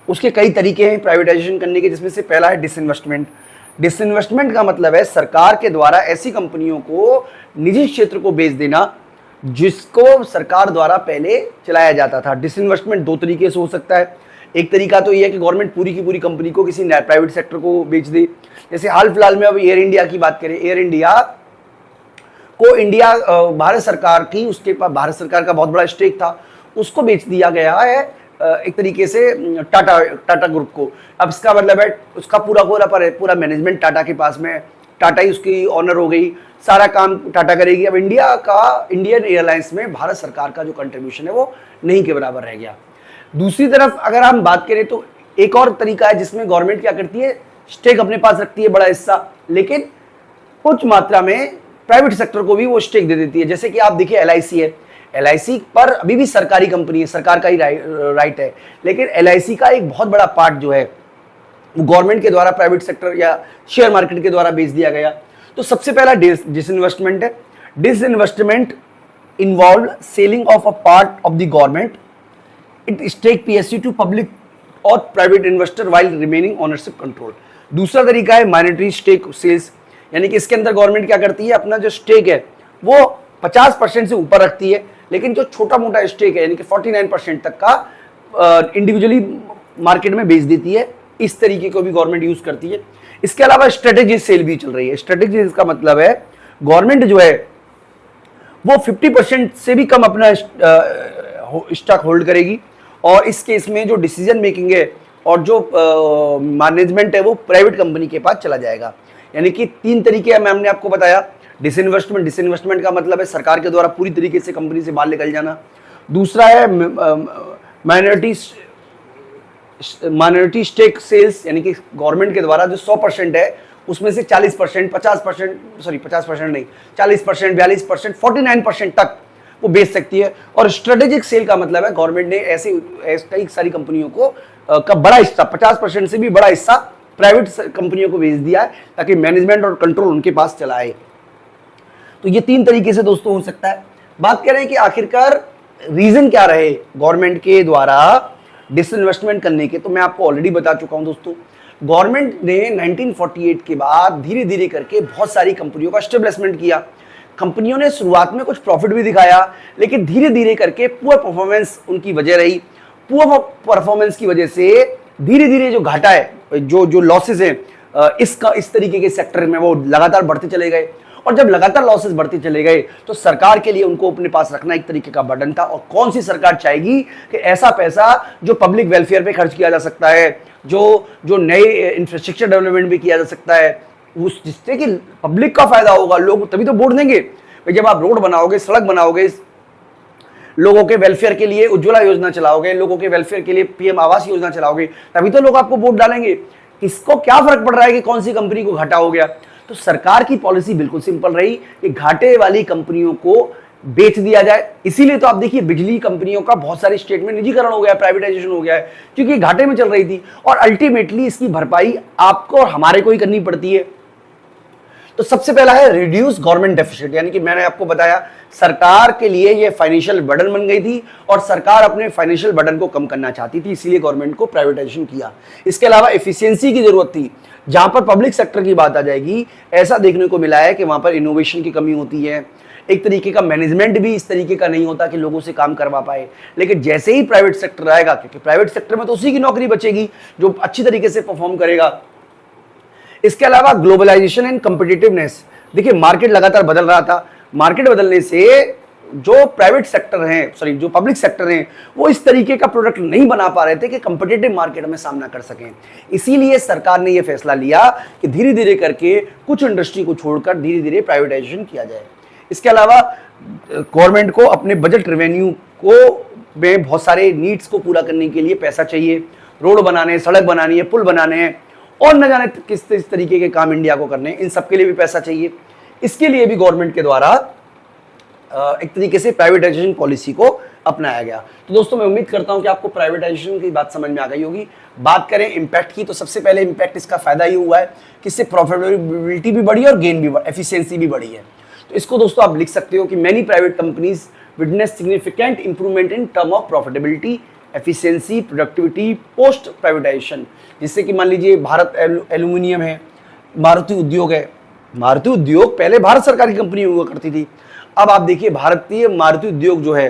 उसके कई तरीके हैं प्राइवेटाइजेशन करने के, जिसमें से पहला है डिसइन्वेस्टमेंट। डिसइन्वेस्टमेंट का मतलब है सरकार के द्वारा ऐसी कंपनियों को निजी क्षेत्र को बेच देना जिसको सरकार द्वारा पहले चलाया जाता था। डिसइन्वेस्टमेंट दो तरीके से हो सकता है। एक तरीका तो ये है कि गवर्नमेंट पूरी की पूरी कंपनी को किसी प्राइवेट सेक्टर को बेच दे। जैसे हाल फिलहाल में अब एयर इंडिया की बात करें, एयर इंडिया को भारत सरकार की, उसके पास भारत सरकार का बहुत बड़ा स्टेक था, उसको बेच दिया गया है एक तरीके से टाटा ग्रुप को। अब इसका मतलब है उसका पूरा मैनेजमेंट टाटा के पास में, टाटा ही उसकी ऑनर हो गई, सारा काम टाटा करेगी। अब इंडियन एयरलाइंस में भारत सरकार का जो कंट्रीब्यूशन है वो नहीं के बराबर रह गया। दूसरी तरफ अगर हम बात करें तो एक और तरीका है जिसमें गवर्नमेंट क्या करती है, स्टेक अपने पास रखती है बड़ा हिस्सा, लेकिन कुछ मात्रा में प्राइवेट सेक्टर को भी वो स्टेक दे देती है। जैसे कि आप देखिए LIC है, LIC पर अभी भी सरकारी कंपनी है, सरकार का ही राइट है, लेकिन LIC का एक बहुत बड़ा पार्ट जो है वो गवर्नमेंट के द्वारा प्राइवेट सेक्टर या शेयर मार्केट के द्वारा बेच दिया गया। तो सबसे पहला डिसइन्वेस्टमेंट है। Disinvestment involve selling of a part of the government it stake PSU to public और private investor while remaining ownership control. दूसरा तरीका है माइनॉरिटी स्टेक सेल्स, यानी कि इसके अंदर गवर्नमेंट क्या करती है, अपना जो स्टेक है वो 50% से ऊपर रखती है, लेकिन जो छोटा मोटा स्टेक है यानी कि 49% तक का इंडिविजुअली मार्केट में बेच देती है। इस तरीके को भी गवर्नमेंट यूज करती है। इसके अलावा स्ट्रेटेजी सेल भी चल रही है। स्ट्रेटेजी का मतलब है गवर्नमेंट जो है वो 50% से भी कम अपना स्टॉक होल्ड करेगी, और इस केस में जो डिसीजन मेकिंग है और जो मैनेजमेंट है वो प्राइवेट कंपनी के पास चला जाएगा। यानी कि तीन तरीके हैं, मैम ने आपको बताया। डिसइन्वेस्टमेंट का मतलब है सरकार के द्वारा पूरी तरीके से कंपनी से बाहर निकल जाना। दूसरा है माइनॉरिटी स्टेक सेल्स, यानी कि गवर्नमेंट के द्वारा जो 100% है उसमें से 40%, 50% नहीं, 40%, 42%, 49% तक वो बेच सकती है। और स्ट्रेटेजिक सेल का मतलब है गवर्नमेंट ने ऐसी कई सारी कंपनियों को का बड़ा हिस्सा, 50% से भी बड़ा हिस्सा प्राइवेट कंपनियों को भेज दिया है ताकि मैनेजमेंट और कंट्रोल उनके पास चला आए। तो ये 3 तरीके से दोस्तों हो सकता है। बात करें कि आखिरकार रीजन क्या रहे गवर्नमेंट के द्वारा डिसइन्वेस्टमेंट करने के, तो मैं आपको ऑलरेडी बता चुका हूं दोस्तों। गवर्नमेंट ने 1948 के बाद धीरे धीरे करके बहुत सारी कंपनियों का एस्टेब्लिशमेंट किया। कंपनियों ने शुरुआत में कुछ प्रॉफिट भी दिखाया, लेकिन धीरे धीरे करके पुअर परफॉर्मेंस उनकी वजह रही। पुअर परफॉर्मेंस की वजह से धीरे धीरे जो घाटा है, जो लॉसेस है इस तरीके के सेक्टर में वो लगातार बढ़ते चले गए। और जब लगातार लॉसेस बढ़ते चले गए तो सरकार के लिए उनको अपने पास रखना एक तरीके का बर्डन था। और कौन सी सरकार चाहेगी कि ऐसा पैसा जो पब्लिक वेलफेयर पे खर्च किया जा सकता है, जो नए इंफ्रास्ट्रक्चर डेवलपमेंट भी किया जा सकता है, उस जिससे कि पब्लिक का फायदा होगा, लोग तभी तो वोट देंगे। जब आप रोड बनाओगे, सड़क बनाओगे, लोगों के वेलफेयर के लिए उज्ज्वला योजना चलाओगे, लोगों के वेलफेयर के लिए पीएम आवास योजना चलाओगे, तभी तो लोग आपको वोट डालेंगे। किसको क्या फर्क पड़ रहा है कि कौन सी कंपनी को घाटा हो गया। तो सरकार की पॉलिसी बिल्कुल सिंपल रही कि घाटे वाली कंपनियों को बेच दिया जाए। इसीलिए तो आप देखिए बिजली कंपनियों का बहुत सारे स्टेट में निजीकरण हो गया, प्राइवेटाइजेशन हो गया है, क्योंकि घाटे में चल रही थी। और अल्टीमेटली इसकी भरपाई आपको और हमारे को ही करनी पड़ती है। तो सबसे पहला है रिड्यूस गवर्नमेंट डेफिसिट, यानी कि मैंने आपको बताया सरकार के लिए ये फाइनेंशियल बर्डन बन गई थी और सरकार अपने फाइनेंशियल बर्डन को कम करना चाहती थी, इसीलिए गवर्नमेंट को प्राइवेटाइजेशन किया। इसके अलावा एफिशिएंसी की जरूरत थी। जहां पर पब्लिक सेक्टर की बात आ जाएगी, ऐसा देखने को मिला है कि वहां पर इनोवेशन की कमी होती है, एक तरीके का मैनेजमेंट भी इस तरीके का नहीं होता कि लोगों से काम करवा पाए। लेकिन जैसे ही प्राइवेट सेक्टर आएगा, क्योंकि प्राइवेट सेक्टर में तो उसी की नौकरी बचेगी जो अच्छी तरीके से परफॉर्म करेगा। इसके अलावा ग्लोबलाइजेशन एंड कॉम्पिटिटिवनेस, देखिए मार्केट लगातार बदल रहा था। मार्केट बदलने से जो प्राइवेट सेक्टर हैं, सॉरी जो पब्लिक सेक्टर हैं, वो इस तरीके का प्रोडक्ट नहीं बना पा रहे थे कि कॉम्पिटिटिव मार्केट में सामना कर सकें। इसीलिए सरकार ने यह फैसला लिया कि धीरे धीरे करके कुछ इंडस्ट्री को छोड़कर धीरे धीरे प्राइवेटाइजेशन किया जाए। इसके अलावा गवर्नमेंट को अपने बजट रेवेन्यू को में बहुत सारे नीड्स को पूरा करने के लिए पैसा चाहिए। रोड बनाने, सड़क बनानी है, पुल बनाने हैं और न जाने किस तरीके के काम इंडिया को करने हैं, इन सब के लिए भी पैसा चाहिए। इसके लिए भी गवर्नमेंट के द्वारा एक तरीके से प्राइवेटाइजेशन पॉलिसी को अपनाया गया। तो दोस्तों मैं उम्मीद करता हूं कि आपको प्राइवेटाइजेशन की बात समझ में आ गई होगी। बात करें इंपैक्ट की, तो सबसे पहले इंपैक्ट इसका फायदा ये हुआ है कि इससे प्रॉफिटेबिलिटी भी बढ़ी है और गेन भी, एफिशिएंसी भी बढ़ी है। तो इसको दोस्तों आप लिख सकते हो कि many private companies witness significant improvement in term of profitability, efficiency, productivity post privatisation. जिससे कि मान लीजिए भारत एल्यूमिनियम है, मारुति उद्योग है। मारुति उद्योग पहले भारत सरकार की कंपनी हुआ करती थी, अब आप देखिए भारतीय मारुति उद्योग जो है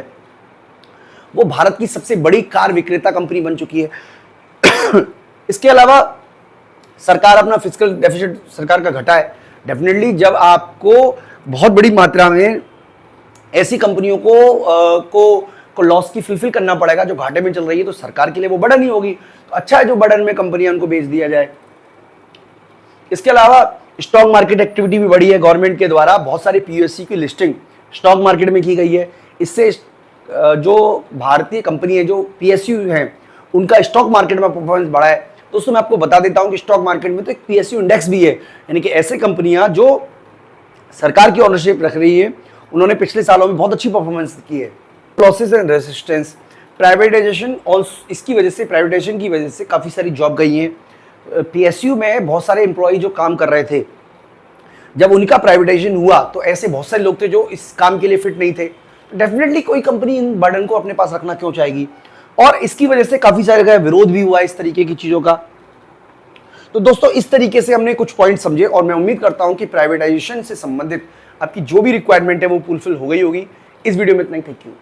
वो भारत की सबसे बड़ी कार विक्रेता कंपनी बन चुकी है। इसके अलावा सरकार अपना फिस्कल डेफिसिट सरकार का घटा है। डेफिनेटली जब आपको बहुत बड़ी मात्रा में ऐसी कंपनियों को लॉस की फुलफिल करना पड़ेगा जो घाटे में चल रही है, तो सरकार के लिए वो बर्डन ही होगी। तो अच्छा है जो बर्डन में कंपनियां उनको बेच दिया जाए। इसके अलावा स्टॉक मार्केट एक्टिविटी भी बढ़ी है। गवर्नमेंट के द्वारा बहुत सारे पीएसयू की लिस्टिंग स्टॉक मार्केट में की गई है। इससे जो भारतीय कंपनी है, जो पीएसयू हैं, उनका स्टॉक मार्केट में परफॉर्मेंस बढ़ा है। दोस्तों मैं आपको बता देता हूं कि स्टॉक मार्केट में तो एक पीएसयू इंडेक्स भी है, यानी कि ऐसे कंपनियां जो सरकार की ओनरशिप रख रही है, उन्होंने पिछले सालों में बहुत अच्छी परफॉर्मेंस की है। लॉसेस एंड रेसिस्टेंस, प्राइवेटाइजेशन और इसकी वजह से, प्राइवेटाइजेशन की वजह से काफ़ी सारी जॉब गई हैं। पीएसयू में बहुत सारे एम्प्लॉय जो काम कर रहे थे, जब उनका प्राइवेटाइजेशन हुआ तो ऐसे बहुत सारे लोग थे जो इस काम के लिए फिट नहीं थे। डेफिनेटली कोई कंपनी इन बर्डन को अपने पास रखना क्यों चाहेगी, और इसकी वजह से काफ़ी सारे जगह विरोध भी हुआ इस तरीके की चीज़ों का। तो दोस्तों इस तरीके से हमने कुछ पॉइंट समझे और मैं उम्मीद करता हूं कि प्राइवेटाइजेशन से संबंधित आपकी जो भी रिक्वायरमेंट है वो फुलफिल हो गई होगी। इस वीडियो में इतना ही, थैंक यू।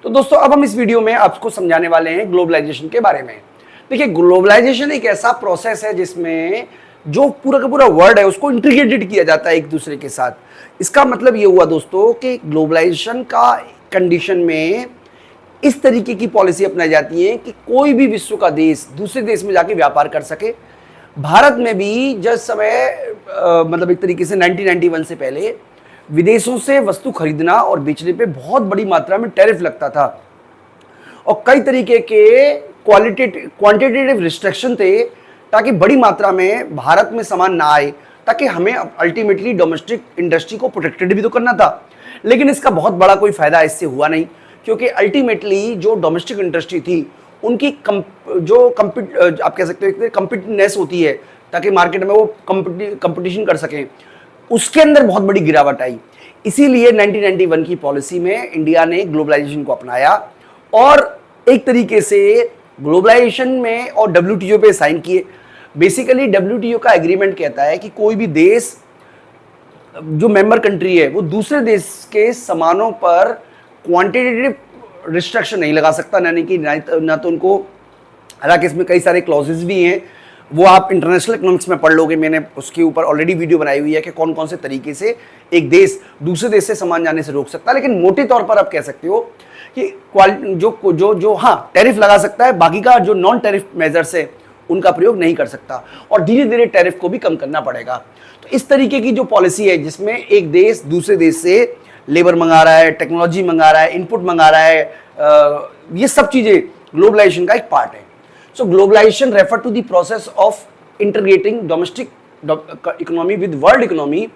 तो दोस्तों अब हम इस वीडियो में आपको समझाने वाले हैं ग्लोबलाइजेशन के बारे में। देखिए ग्लोबलाइजेशन एक ऐसा प्रोसेस है जिसमें जो पूरा का पूरा वर्ल्ड है उसको इंटीग्रेटेड किया जाता है एक दूसरे के साथ। इसका मतलब ये हुआ दोस्तों कि ग्लोबलाइजेशन का कंडीशन में इस तरीके की पॉलिसी अपनाई जाती है कि कोई भी विश्व का देश दूसरे देश में जाके व्यापार कर सके। भारत में भी जब समय मतलब एक तरीके से 1991 से पहले विदेशों से वस्तु खरीदना और बेचने पे बहुत बड़ी मात्रा में टैरिफ लगता था और कई तरीके के क्वांटिटेटिव रिस्ट्रिक्शन थे ताकि बड़ी मात्रा में भारत में सामान ना आए, ताकि हमें अल्टीमेटली डोमेस्टिक इंडस्ट्री को प्रोटेक्टेड भी तो करना था। लेकिन इसका बहुत बड़ा कोई फायदा इससे हुआ नहीं, क्योंकि अल्टीमेटली जो डोमेस्टिक इंडस्ट्री थी उनकी आप कह सकते हो कम्पिटिटिवनेस होती है, ताकि मार्केट में वो कंपटीशन कर सकें, उसके अंदर बहुत बड़ी गिरावट आई। इसीलिए 1991 की पॉलिसी में इंडिया ने ग्लोबलाइजेशन को अपनाया और एक तरीके से ग्लोबलाइजेशन में और WTO पे साइन किए। बेसिकली WTO का एग्रीमेंट कहता है कि कोई भी देश जो मेंबर कंट्री है वो दूसरे देश के सामानों पर क्वांटिटेटिव रिस्ट्रिक्शन नहीं लगा सकता, यानी कि ना तो उनको, हालांकि इसमें कई सारे क्लॉजेस भी हैं, वो आप इंटरनेशनल इकोनॉमिक्स में पढ़ लोगे, मैंने उसके ऊपर ऑलरेडी वीडियो बनाई हुई है कि कौन कौन से तरीके से एक देश दूसरे देश से सामान जाने से रोक सकता है। लेकिन मोटे तौर पर आप कह सकते हो कि जो हाँ टैरिफ लगा सकता है, बाकी का जो नॉन टैरिफ मेजर्स है उनका प्रयोग नहीं कर सकता, और धीरे धीरे टैरिफ को भी कम करना पड़ेगा। तो इस तरीके की जो पॉलिसी है जिसमें एक देश दूसरे देश से लेबर मंगा रहा है, टेक्नोलॉजी मंगा रहा है, इनपुट मंगा रहा है, ये सब चीजें ग्लोबलाइजेशन का एक पार्ट है। So globalisation refer to the process of integrating domestic economy with world economy,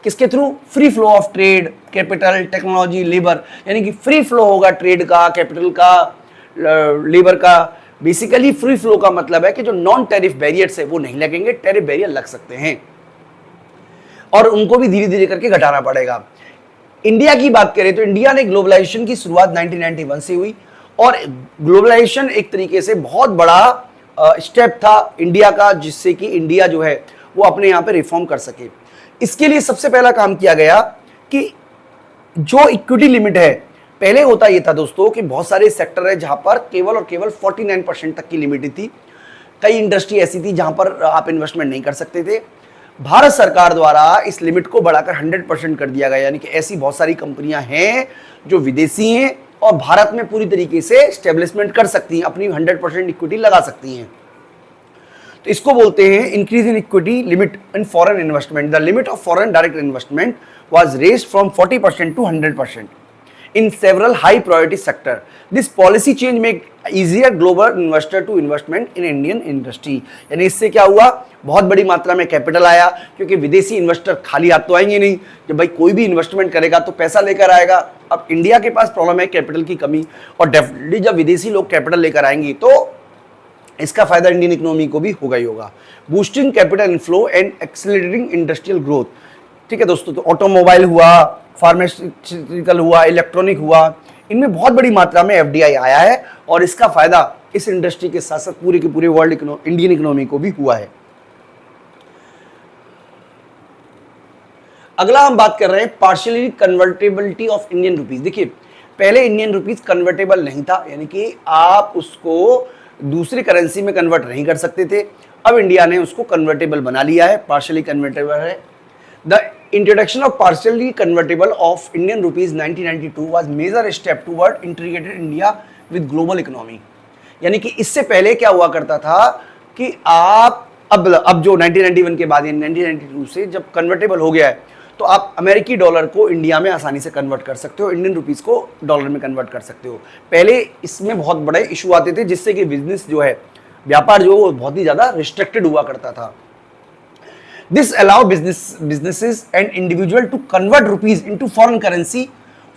किसके through? Free flow of trade, capital, technology, labour, यानी कि फ्री फ्लो होगा ट्रेड का, कैपिटल का, लेबर का। बेसिकली फ्री फ्लो का मतलब है कि जो नॉन टैरिफ बैरियर्स है वो नहीं लगेंगे, टैरिफ बैरियर लग सकते हैं और उनको भी धीरे धीरे करके घटाना पड़ेगा। इंडिया की बात करें तो इंडिया ने ग्लोबलाइजेशन की शुरुआत 1991 से हुई, और ग्लोबलाइजेशन एक तरीके से बहुत बड़ा स्टेप था इंडिया का, जिससे कि इंडिया जो है वो अपने यहाँ पे रिफॉर्म कर सके। इसके लिए सबसे पहला काम किया गया कि जो इक्विटी लिमिट है, पहले होता ये था दोस्तों कि बहुत सारे सेक्टर है जहां पर केवल और केवल 49% तक की लिमिट थी। कई इंडस्ट्री ऐसी थी जहां पर आप इन्वेस्टमेंट नहीं कर सकते थे। भारत सरकार द्वारा इस लिमिट को बढ़ाकर 100% कर दिया गया, यानी कि ऐसी बहुत सारी कंपनियां हैं जो विदेशी हैं और भारत में पूरी तरीके से एस्टेब्लिशमेंट कर सकती हैं, अपनी 100% इक्विटी लगा सकती हैं। तो इसको बोलते हैं increase in equity limit in foreign investment. The limit of foreign direct investment was raised from 40% to 100% in several high priority sector. This policy change make easier global investor to investment in Indian industry. यानी इससे क्या हुआ, बहुत बड़ी मात्रा में capital आया, क्योंकि विदेशी इन्वेस्टर खाली हाथ तो आएंगे नहीं, जब भाई कोई भी इन्वेस्टमेंट करेगा तो पैसा लेकर आएगा। अब इंडिया के पास प्रॉब्लम है कैपिटल की कमी, और डेफिनेटली जब विदेशी लोग कैपिटल लेकर आएंगे तो इसका फायदा इंडियन इकोनॉमी को भी होगा ही होगा। Boosting capital inflow and accelerating industrial growth. ठीक है दोस्तों, तो ऑटोमोबाइल हुआ, फार्मास्यूटिकल हुआ, इलेक्ट्रॉनिक हुआ, इनमें बहुत बड़ी मात्रा में FDI आया है, और इसका फायदा इस इंडस्ट्री के साथ साथ पूरे के पूरे वर्ल्ड इंडियन इकोनॉमी को भी हुआ है। अगला हम बात कर रहे हैं partially convertibility of Indian rupees. देखिए, पहले इंडियन रुपीज कन्वर्टेबल नहीं था, यानी कि आप उसको दूसरी करेंसी में कन्वर्ट नहीं कर सकते थे। अब इंडिया ने उसको कन्वर्टेबल बना लिया है, पार्शियली कन्वर्टेबल है। The introduction of partially convertible of Indian rupees 1992 was major step toward integrated India with global economy. यानी कि इससे पहले क्या हुआ करता था कि आप अब जो 1991 के बाद 1992 से जब कन्वर्टेबल हो गया है, तो आप अमेरिकी डॉलर को इंडिया में आसानी से कन्वर्ट कर सकते हो, इंडियन रुपीस को डॉलर में कन्वर्ट कर सकते हो। पहले इसमें बहुत बड़े इशू आते थे, जिससे कि बिजनेस जो है, व्यापार जो वो बहुत ही ज्यादा रिस्ट्रिक्टेड हुआ करता था। This allow businesses and individual to convert rupees into foreign currency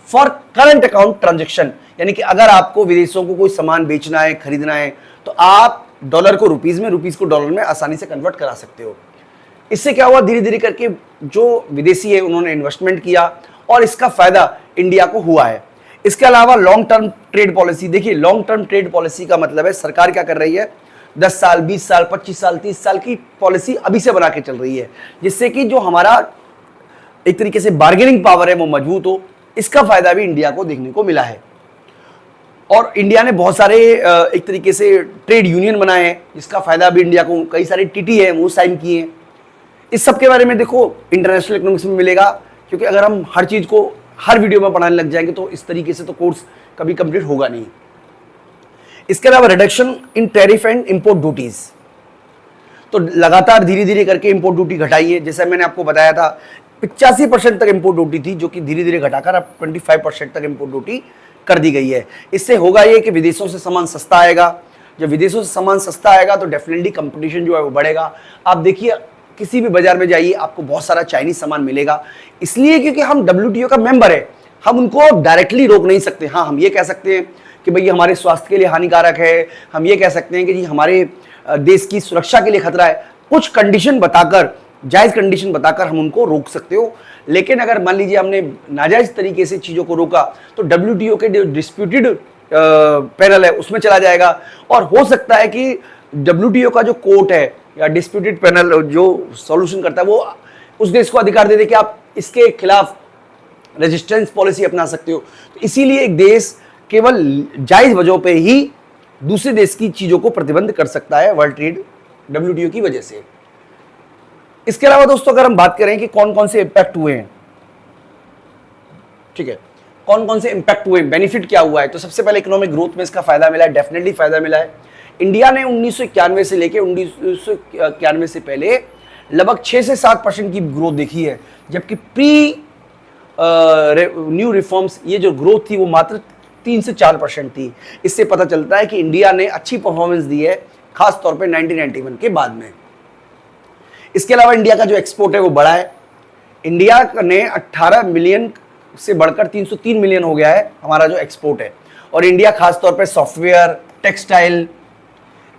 for current account transaction. यानी कि अगर आपको विदेशों को कोई सामान बेचना है, खरीदना है, तो आप डॉलर को रुपीज में, रुपीज को डॉलर में आसानी से कन्वर्ट करा सकते हो। इससे क्या हुआ, धीरे धीरे करके जो विदेशी है उन्होंने इन्वेस्टमेंट किया, और इसका फायदा इंडिया को हुआ है। इसके अलावा लॉन्ग टर्म ट्रेड पॉलिसी। देखिए, लॉन्ग टर्म ट्रेड पॉलिसी का मतलब है सरकार क्या कर रही है, 10 साल, 20 साल, 25 साल, 30 साल की पॉलिसी अभी से बना के चल रही है, जिससे कि जो हमारा एक तरीके से बार्गेनिंग पावर है वो मजबूत हो। इसका फायदा भी इंडिया को देखने को मिला है, और इंडिया ने बहुत सारे एक तरीके से ट्रेड यूनियन बनाए हैं, जिसका फायदा भी इंडिया को, कई सारे TT है वो साइन किए हैं। इस सब के बारे में देखो इंटरनेशनल इकोनॉमिक्स में मिलेगा, क्योंकि अगर हम हर चीज को हर वीडियो में पढ़ाने लग जाएंगे तो इस तरीके से तो कोर्स कभी कंप्लीट होगा नहीं। इसके अलावा reduction in tariff and import duties, तो लगातार धीरे धीरे करके इंपोर्ट ड्यूटी घटाई है। जैसे मैंने आपको बताया था 85% तक इंपोर्ट ड्यूटी थी, जो कि धीरे धीरे घटाकर अब 25% तक इंपोर्ट ड्यूटी कर दी गई है। इससे होगा ये कि विदेशों से सामान सस्ता आएगा। जब विदेशों से सामान सस्ता आएगा तो डेफिनेटली कंपटीशन जो है वो बढ़ेगा। आप देखिए, किसी भी बाजार में जाइए, आपको बहुत सारा चाइनीज सामान मिलेगा, इसलिए क्योंकि हम WTO का मेंबर है, हम उनको डायरेक्टली रोक नहीं सकते। हाँ, हम ये कह सकते हैं कि भाई हमारे स्वास्थ्य के लिए हानिकारक है, हम ये कह सकते हैं कि जी हमारे देश की सुरक्षा के लिए खतरा है, कुछ कंडीशन बताकर, जायज कंडीशन बताकर हम उनको रोक सकते हो। लेकिन अगर मान लीजिए हमने नाजायज तरीके से चीजों को रोका तो WTO के जो डिस्प्यूटेड पैनल है उसमें चला जाएगा, और हो सकता है कि WTO का जो कोर्ट है या डिस्प्यूटेड पैनल जो सॉल्यूशन करता है वो उस देश को अधिकार दे दे कि आप इसके खिलाफ रेजिस्टेंस पॉलिसी अपना सकते हो। तो इसीलिए एक देश केवल जायज वजहों पे ही दूसरे देश की चीजों को प्रतिबंध कर सकता है वर्ल्ड ट्रेड WTO की वजह से। इसके अलावा दोस्तों अगर हम बात करें कि कौन कौन से इंपैक्ट हुए हैं, ठीक है, कौन कौन से इंपैक्ट हुए, बेनिफिट क्या हुआ है, तो सबसे पहले इकोनॉमिक ग्रोथ में इसका फायदा मिला है, डेफिनेटली फायदा मिला है। इंडिया ने 1991 से लेकर 1991 से पहले लगभग 6 से 7% की ग्रोथ देखी है, जबकि प्री न्यू रिफॉर्म्स ये जो ग्रोथ थी वो मात्र 3 से 4% थी। इससे पता चलता है कि इंडिया ने अच्छी परफॉर्मेंस दी है, खास तौर पे 1991 के बाद में। इसके अलावा इंडिया का जो एक्सपोर्ट है वो बढ़ा है। इंडिया ने 18 मिलियन से बढ़कर 303 मिलियन हो गया है हमारा जो एक्सपोर्ट है, और इंडिया खास तौर पे सॉफ्टवेयर, टेक्सटाइल,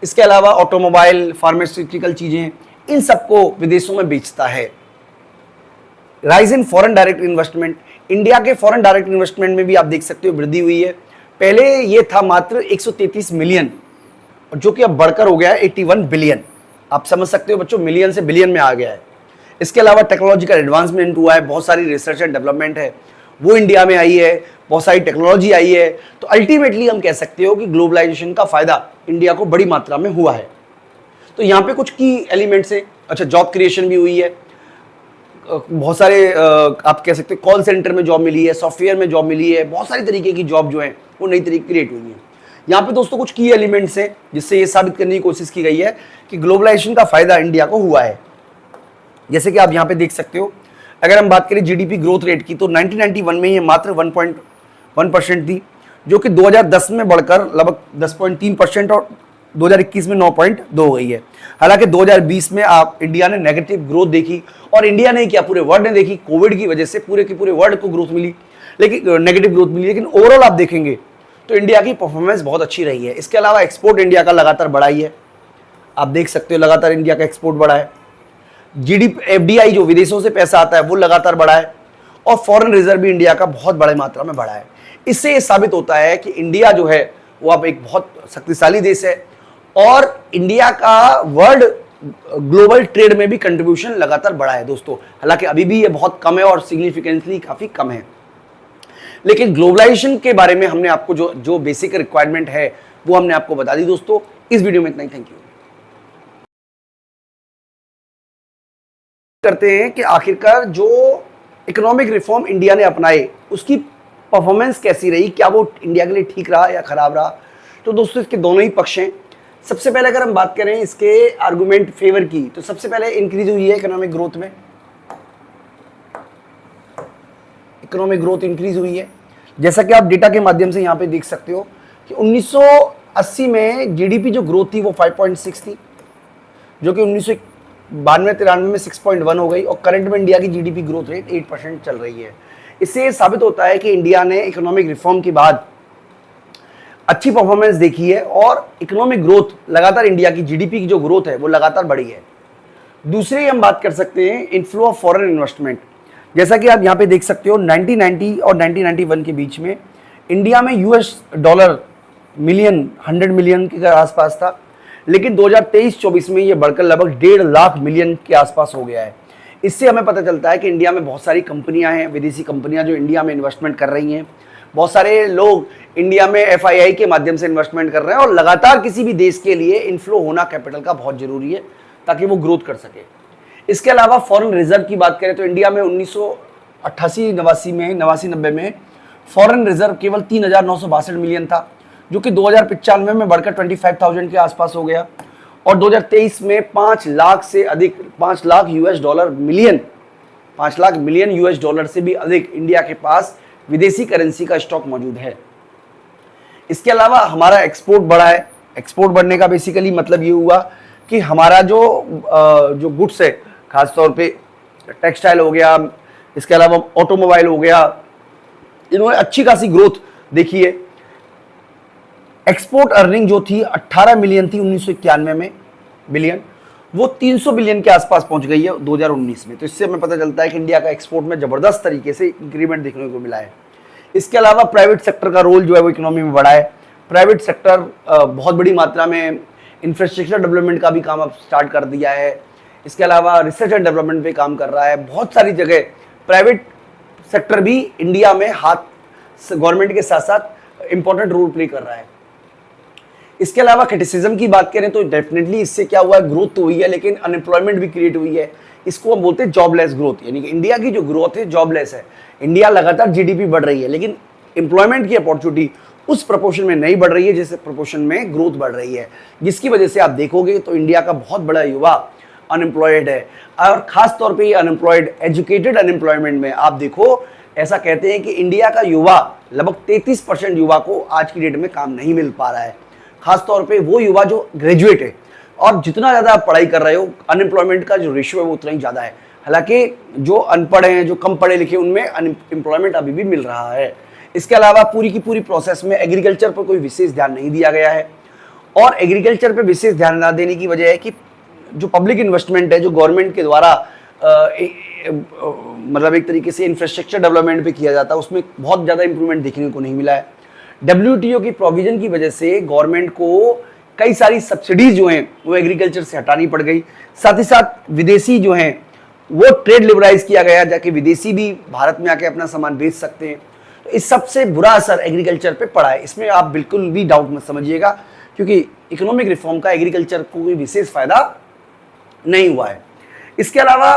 इसके अलावा ऑटोमोबाइल, फार्मास्यूटिकल चीजें, इन सबको विदेशों में बेचता है। Rise in foreign direct investment, India के फॉरेन डायरेक्ट इन्वेस्टमेंट में भी आप देख सकते हो वृद्धि हुई है। पहले ये था मात्र 133 मिलियन, जो कि अब बढ़कर हो गया है 81 बिलियन। आप समझ सकते हो बच्चों, मिलियन से बिलियन में आ गया है। इसके अलावा टेक्नोलॉजिकल एडवांसमेंट हुआ है, बहुत सारी रिसर्च एंड डेवलपमेंट है वो इंडिया में आई है, बहुत सारी टेक्नोलॉजी आई है। तो अल्टीमेटली हम कह सकते हो कि ग्लोबलाइजेशन का फायदा इंडिया को बड़ी मात्रा में हुआ है। तो यहाँ पे कुछ की एलिमेंट्स हैं। अच्छा, जॉब क्रिएशन भी हुई है, बहुत सारे आप कह सकते हैं कॉल सेंटर में जॉब मिली है, सॉफ्टवेयर में जॉब मिली है, बहुत सारी तरीके की जॉब जो है वो नई तरीके क्रिएट हुई है। यहाँ पे दोस्तों कुछ की एलिमेंट्स हैं जिससे ये साबित करने की कोशिश की गई है कि ग्लोबलाइजेशन का फायदा इंडिया को हुआ है। जैसे कि आप यहाँ पे देख सकते हो, अगर हम बात करें GDP ग्रोथ रेट की, तो 1991 में ये मात्र 1.1% थी, जो कि 2010 में बढ़कर लगभग 10.3% और 2021 में 9.2 हो गई है। हालांकि 2020 में आप इंडिया ने नेगेटिव ग्रोथ देखी, और इंडिया ने क्या पूरे वर्ल्ड ने देखी, कोविड की वजह से पूरे के पूरे वर्ल्ड को ग्रोथ मिली, लेकिन नेगेटिव ग्रोथ मिली, लेकिन ओवरऑल आप देखेंगे तो इंडिया की परफॉर्मेंस बहुत अच्छी रही है। इसके अलावा एक्सपोर्ट इंडिया का लगातार बढ़ा ही है, आप देख सकते हो लगातार इंडिया का एक्सपोर्ट बढ़ा है। FDI जो विदेशों से पैसा आता है वो लगातार बढ़ा है, और फॉरेन रिजर्व भी इंडिया का बहुत बड़ी मात्रा में बढ़ा है। इससे ये साबित होता है कि इंडिया जो है वो अब एक बहुत शक्तिशाली देश है, और इंडिया का वर्ल्ड ग्लोबल ट्रेड में भी कंट्रीब्यूशन लगातार बढ़ा है दोस्तों। हालांकि अभी भी ये बहुत कम है और सिग्निफिकेंटली काफी कम है, लेकिन ग्लोबलाइजेशन के बारे में हमने आपको जो बेसिक रिक्वायरमेंट है वो हमने आपको बता दी दोस्तों। इस वीडियो में इतना ही, थैंक यू। करते हैं कि आखिरकार जो इकोनॉमिक रिफॉर्म इंडिया ने अपनाए उसकी परफॉर्मेंस कैसी रही, क्या वो इंडिया के लिए ठीक रहा या खराब रहा। तो दोस्तों इसके दोनों ही पक्ष हैं। सबसे पहले अगर हम बात करें इसके आर्गुमेंट फेवर की, तो सबसे पहले इंक्रीज हुई है इकोनॉमिक ग्रोथ में, इकोनॉमिक ग्रोथ इंक्रीज हुई है। जैसा कि आप डेटा के माध्यम से यहाँ पे देख सकते हो कि 1980 में GDP जो ग्रोथ थी वो 5.6 थी, जो कि 1992-93 में 6.1 हो गई, और करंट में इंडिया की GDP ग्रोथ रेट 8% चल रही है। इससे साबित होता है कि इंडिया ने इकोनॉमिक रिफॉर्म के बाद अच्छी परफॉर्मेंस देखी है, और इकोनॉमिक ग्रोथ लगातार इंडिया की GDP की जो ग्रोथ है वो लगातार बढ़ी है। दूसरी हम बात कर सकते हैं इनफ्लो ऑफ फॉरेन इन्वेस्टमेंट। जैसा कि आप यहाँ पे देख सकते हो 1990 और 1991 के बीच में इंडिया में $100 मिलियन 100 मिलियन के आसपास था, लेकिन 2023-24 में ये बढ़कर लगभग 1.5 लाख मिलियन के आसपास हो गया है। इससे हमें पता चलता है कि इंडिया में बहुत सारी कंपनियां हैं, विदेशी कंपनियां जो इंडिया में इन्वेस्टमेंट कर रही हैं। बहुत सारे लोग इंडिया में FII के माध्यम से इन्वेस्टमेंट कर रहे हैं, और लगातार किसी भी देश के लिए इनफ्लो होना कैपिटल का बहुत जरूरी है ताकि वो ग्रोथ कर सके। इसके अलावा फॉरेन रिजर्व की बात करें तो इंडिया में 1988-89 में फॉरेन रिजर्व केवल 3,962 मिलियन था, जो कि 2095 में बढ़कर 25,000 के आसपास हो गया, और 2023 में 5 लाख से अधिक, 5 लाख मिलियन US डॉलर से भी अधिक इंडिया के पास विदेशी करेंसी का स्टॉक मौजूद है। इसके अलावा हमारा एक्सपोर्ट बढ़ा है। एक्सपोर्ट बढ़ने का बेसिकली मतलब ये हुआ कि हमारा जो गुड्स है, खासतौर पे टेक्सटाइल हो गया, इसके अलावा ऑटोमोबाइल हो गया, इन्होंने अच्छी खासी ग्रोथ देखी है। एक्सपोर्ट अर्निंग जो थी 18 मिलियन थी 1991 में बिलियन, वो 300 बिलियन के आसपास पहुंच गई है 2019 में। तो इससे हमें पता चलता है कि इंडिया का एक्सपोर्ट में जबरदस्त तरीके से इंक्रीमेंट देखने को मिला है। इसके अलावा प्राइवेट सेक्टर का रोल जो है वो इकोनॉमी में बढ़ा है। प्राइवेट सेक्टर बहुत बड़ी मात्रा में इंफ्रास्ट्रक्चर डेवलपमेंट का भी काम अब स्टार्ट कर दिया है। इसके अलावा रिसर्च एंड डेवलपमेंट पे काम कर रहा है। बहुत सारी जगह प्राइवेट सेक्टर भी इंडिया में हाथ गवर्नमेंट के साथ साथ इंपॉर्टेंट रोल प्ले कर रहा है। इसके अलावा क्रिटिसिज्म की बात करें तो डेफिनेटली इससे क्या हुआ है, ग्रोथ तो हुई है लेकिन अनएम्प्लॉयमेंट भी क्रिएट हुई है। इसको हम बोलते हैं जॉबलेस ग्रोथ, यानी कि इंडिया की जो ग्रोथ है जॉबलेस है। इंडिया लगातार जीडीपी बढ़ रही है लेकिन एम्प्लॉयमेंट की अपॉर्चुनिटी उस प्रोपोर्शन में नहीं बढ़ रही है जिस प्रोपोर्शन में ग्रोथ बढ़ रही है, जिसकी वजह से आप देखोगे तो इंडिया का बहुत बड़ा युवा अनएम्प्लॉयड है। और खास तौर पे ये अनएम्प्लॉयड एजुकेटेड अनएम्प्लॉयमेंट में आप देखो, ऐसा कहते हैं कि इंडिया का युवा लगभग 33% युवा को आज की डेट में काम नहीं मिल पा रहा है। खास तौर पे वो युवा जो ग्रेजुएट है, और जितना ज़्यादा आप पढ़ाई कर रहे हो अनएम्प्लॉयमेंट का जो रेशियो है वो उतना ही ज़्यादा है। हालांकि जो अनपढ़ हैं, जो कम पढ़े लिखे, उनमें अनएम्प्लॉयमेंट अभी भी मिल रहा है। इसके अलावा पूरी की पूरी प्रोसेस में एग्रीकल्चर पर कोई विशेष ध्यान नहीं दिया गया है, और एग्रीकल्चर पर विशेष ध्यान ना देने की वजह है कि जो पब्लिक इन्वेस्टमेंट है जो गवर्नमेंट के द्वारा मतलब एक तरीके से इंफ्रास्ट्रक्चर डेवलपमेंट पे किया जाता है, उसमें बहुत ज़्यादा इंप्रूवमेंट देखने को नहीं मिला है। WTO की प्रोविजन की वजह से गवर्नमेंट को कई सारी सब्सिडीज जो हैं वो एग्रीकल्चर से हटानी पड़ गई। साथ ही साथ विदेशी जो हैं वो ट्रेड लिबरलाइज किया गया, जाके विदेशी भी भारत में आके अपना सामान बेच सकते हैं। तो इस सबसे बुरा असर एग्रीकल्चर पे पड़ा है, इसमें आप बिल्कुल भी डाउट मत समझिएगा, क्योंकि इकोनॉमिक रिफॉर्म का एग्रीकल्चर को कोई विशेष फायदा नहीं हुआ है। इसके अलावा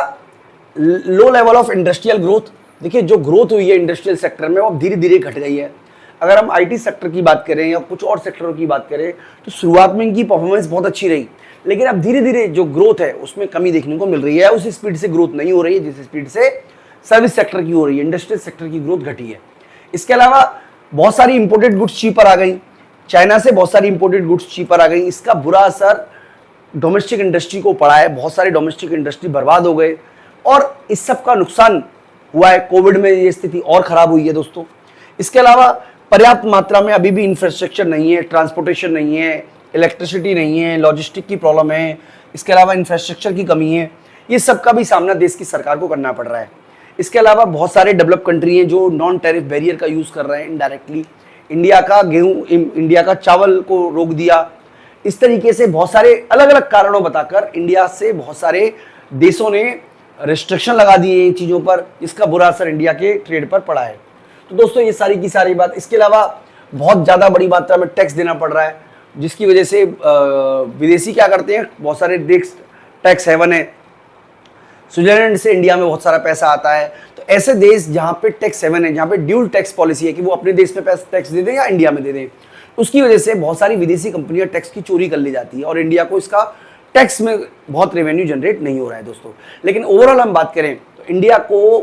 low level of industrial growth, देखिए जो ग्रोथ हुई है इंडस्ट्रियल सेक्टर में वो धीरे धीरे घट गई है। अगर हम IT सेक्टर की बात करें या कुछ और सेक्टरों की बात करें तो शुरुआत में इनकी परफॉर्मेंस बहुत अच्छी रही, लेकिन अब धीरे धीरे जो ग्रोथ है उसमें कमी देखने को मिल रही है। उस स्पीड से ग्रोथ नहीं हो रही है जिस स्पीड से सर्विस सेक्टर की हो रही है। इंडस्ट्रियल सेक्टर की ग्रोथ घटी है। इसके अलावा बहुत सारी इंपोर्टेड गुड्स चीपर आ गई, चाइना से बहुत सारी इंपोर्टेड गुड्स चीपर आ गई। इसका बुरा असर डोमेस्टिक इंडस्ट्री को पड़ा है। बहुत सारी डोमेस्टिक इंडस्ट्री बर्बाद हो गए और इस सब का नुकसान हुआ है। कोविड में ये स्थिति और खराब हुई है दोस्तों। इसके अलावा पर्याप्त मात्रा में अभी भी इंफ्रास्ट्रक्चर नहीं है, ट्रांसपोर्टेशन नहीं है, इलेक्ट्रिसिटी नहीं है, लॉजिस्टिक की प्रॉब्लम है। इसके अलावा इंफ्रास्ट्रक्चर की कमी है। ये सब का भी सामना देश की सरकार को करना पड़ रहा है। इसके अलावा बहुत सारे डेवलप कंट्री हैं जो नॉन टैरिफ बैरियर का यूज़ कर रहे हैं इनडायरेक्टली। इंडिया का गेहूँ, इंडिया का चावल को रोक दिया। इस तरीके से बहुत सारे अलग अलग कारणों बताकर इंडिया से बहुत सारे देशों ने रिस्ट्रिक्शन लगा दिए इन चीज़ों पर, जिसका बुरा असर इंडिया के ट्रेड पर पड़ा है। तो दोस्तों ये सारी की सारी बात। इसके अलावा बहुत ज़्यादा बड़ी मात्रा में टैक्स देना पड़ रहा है, जिसकी वजह से विदेशी क्या करते हैं, बहुत सारे टैक्स हेवन है। स्विट्जरलैंड से इंडिया में बहुत सारा पैसा आता है। तो ऐसे देश जहाँ पे टैक्स हेवन है, जहाँ पे ड्यूल टैक्स पॉलिसी है कि वो अपने देश में पैसा टैक्स दे दें या इंडिया में दे दें, उसकी वजह से बहुत सारी विदेशी कंपनियां टैक्स की चोरी कर ली जाती है और इंडिया को इसका टैक्स में बहुत रेवेन्यू जनरेट नहीं हो रहा है दोस्तों। लेकिन ओवरऑल हम बात करें तो इंडिया को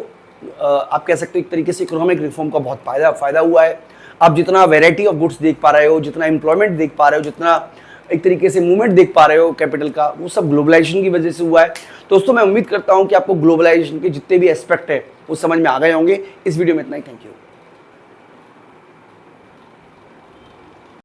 आप कह सकते हो एक तरीके से इकोनॉमिक रिफॉर्म का बहुत फायदा हुआ है। आप जितना वैरायटी ऑफ गुड्स देख पा रहे हो, जितना एम्प्लॉयमेंट देख पा रहे हो, जितना एक तरीके से मूवमेंट देख पा रहे हो कैपिटल का, वो सब ग्लोबलाइजेशन की वजह से हुआ है। दोस्तों मैं उम्मीद करता हूँ कि आपको ग्लोबलाइजेशन के जितने भी एस्पेक्ट है वो समझ में आ गए होंगे। इस वीडियो में इतना ही, थैंक यू।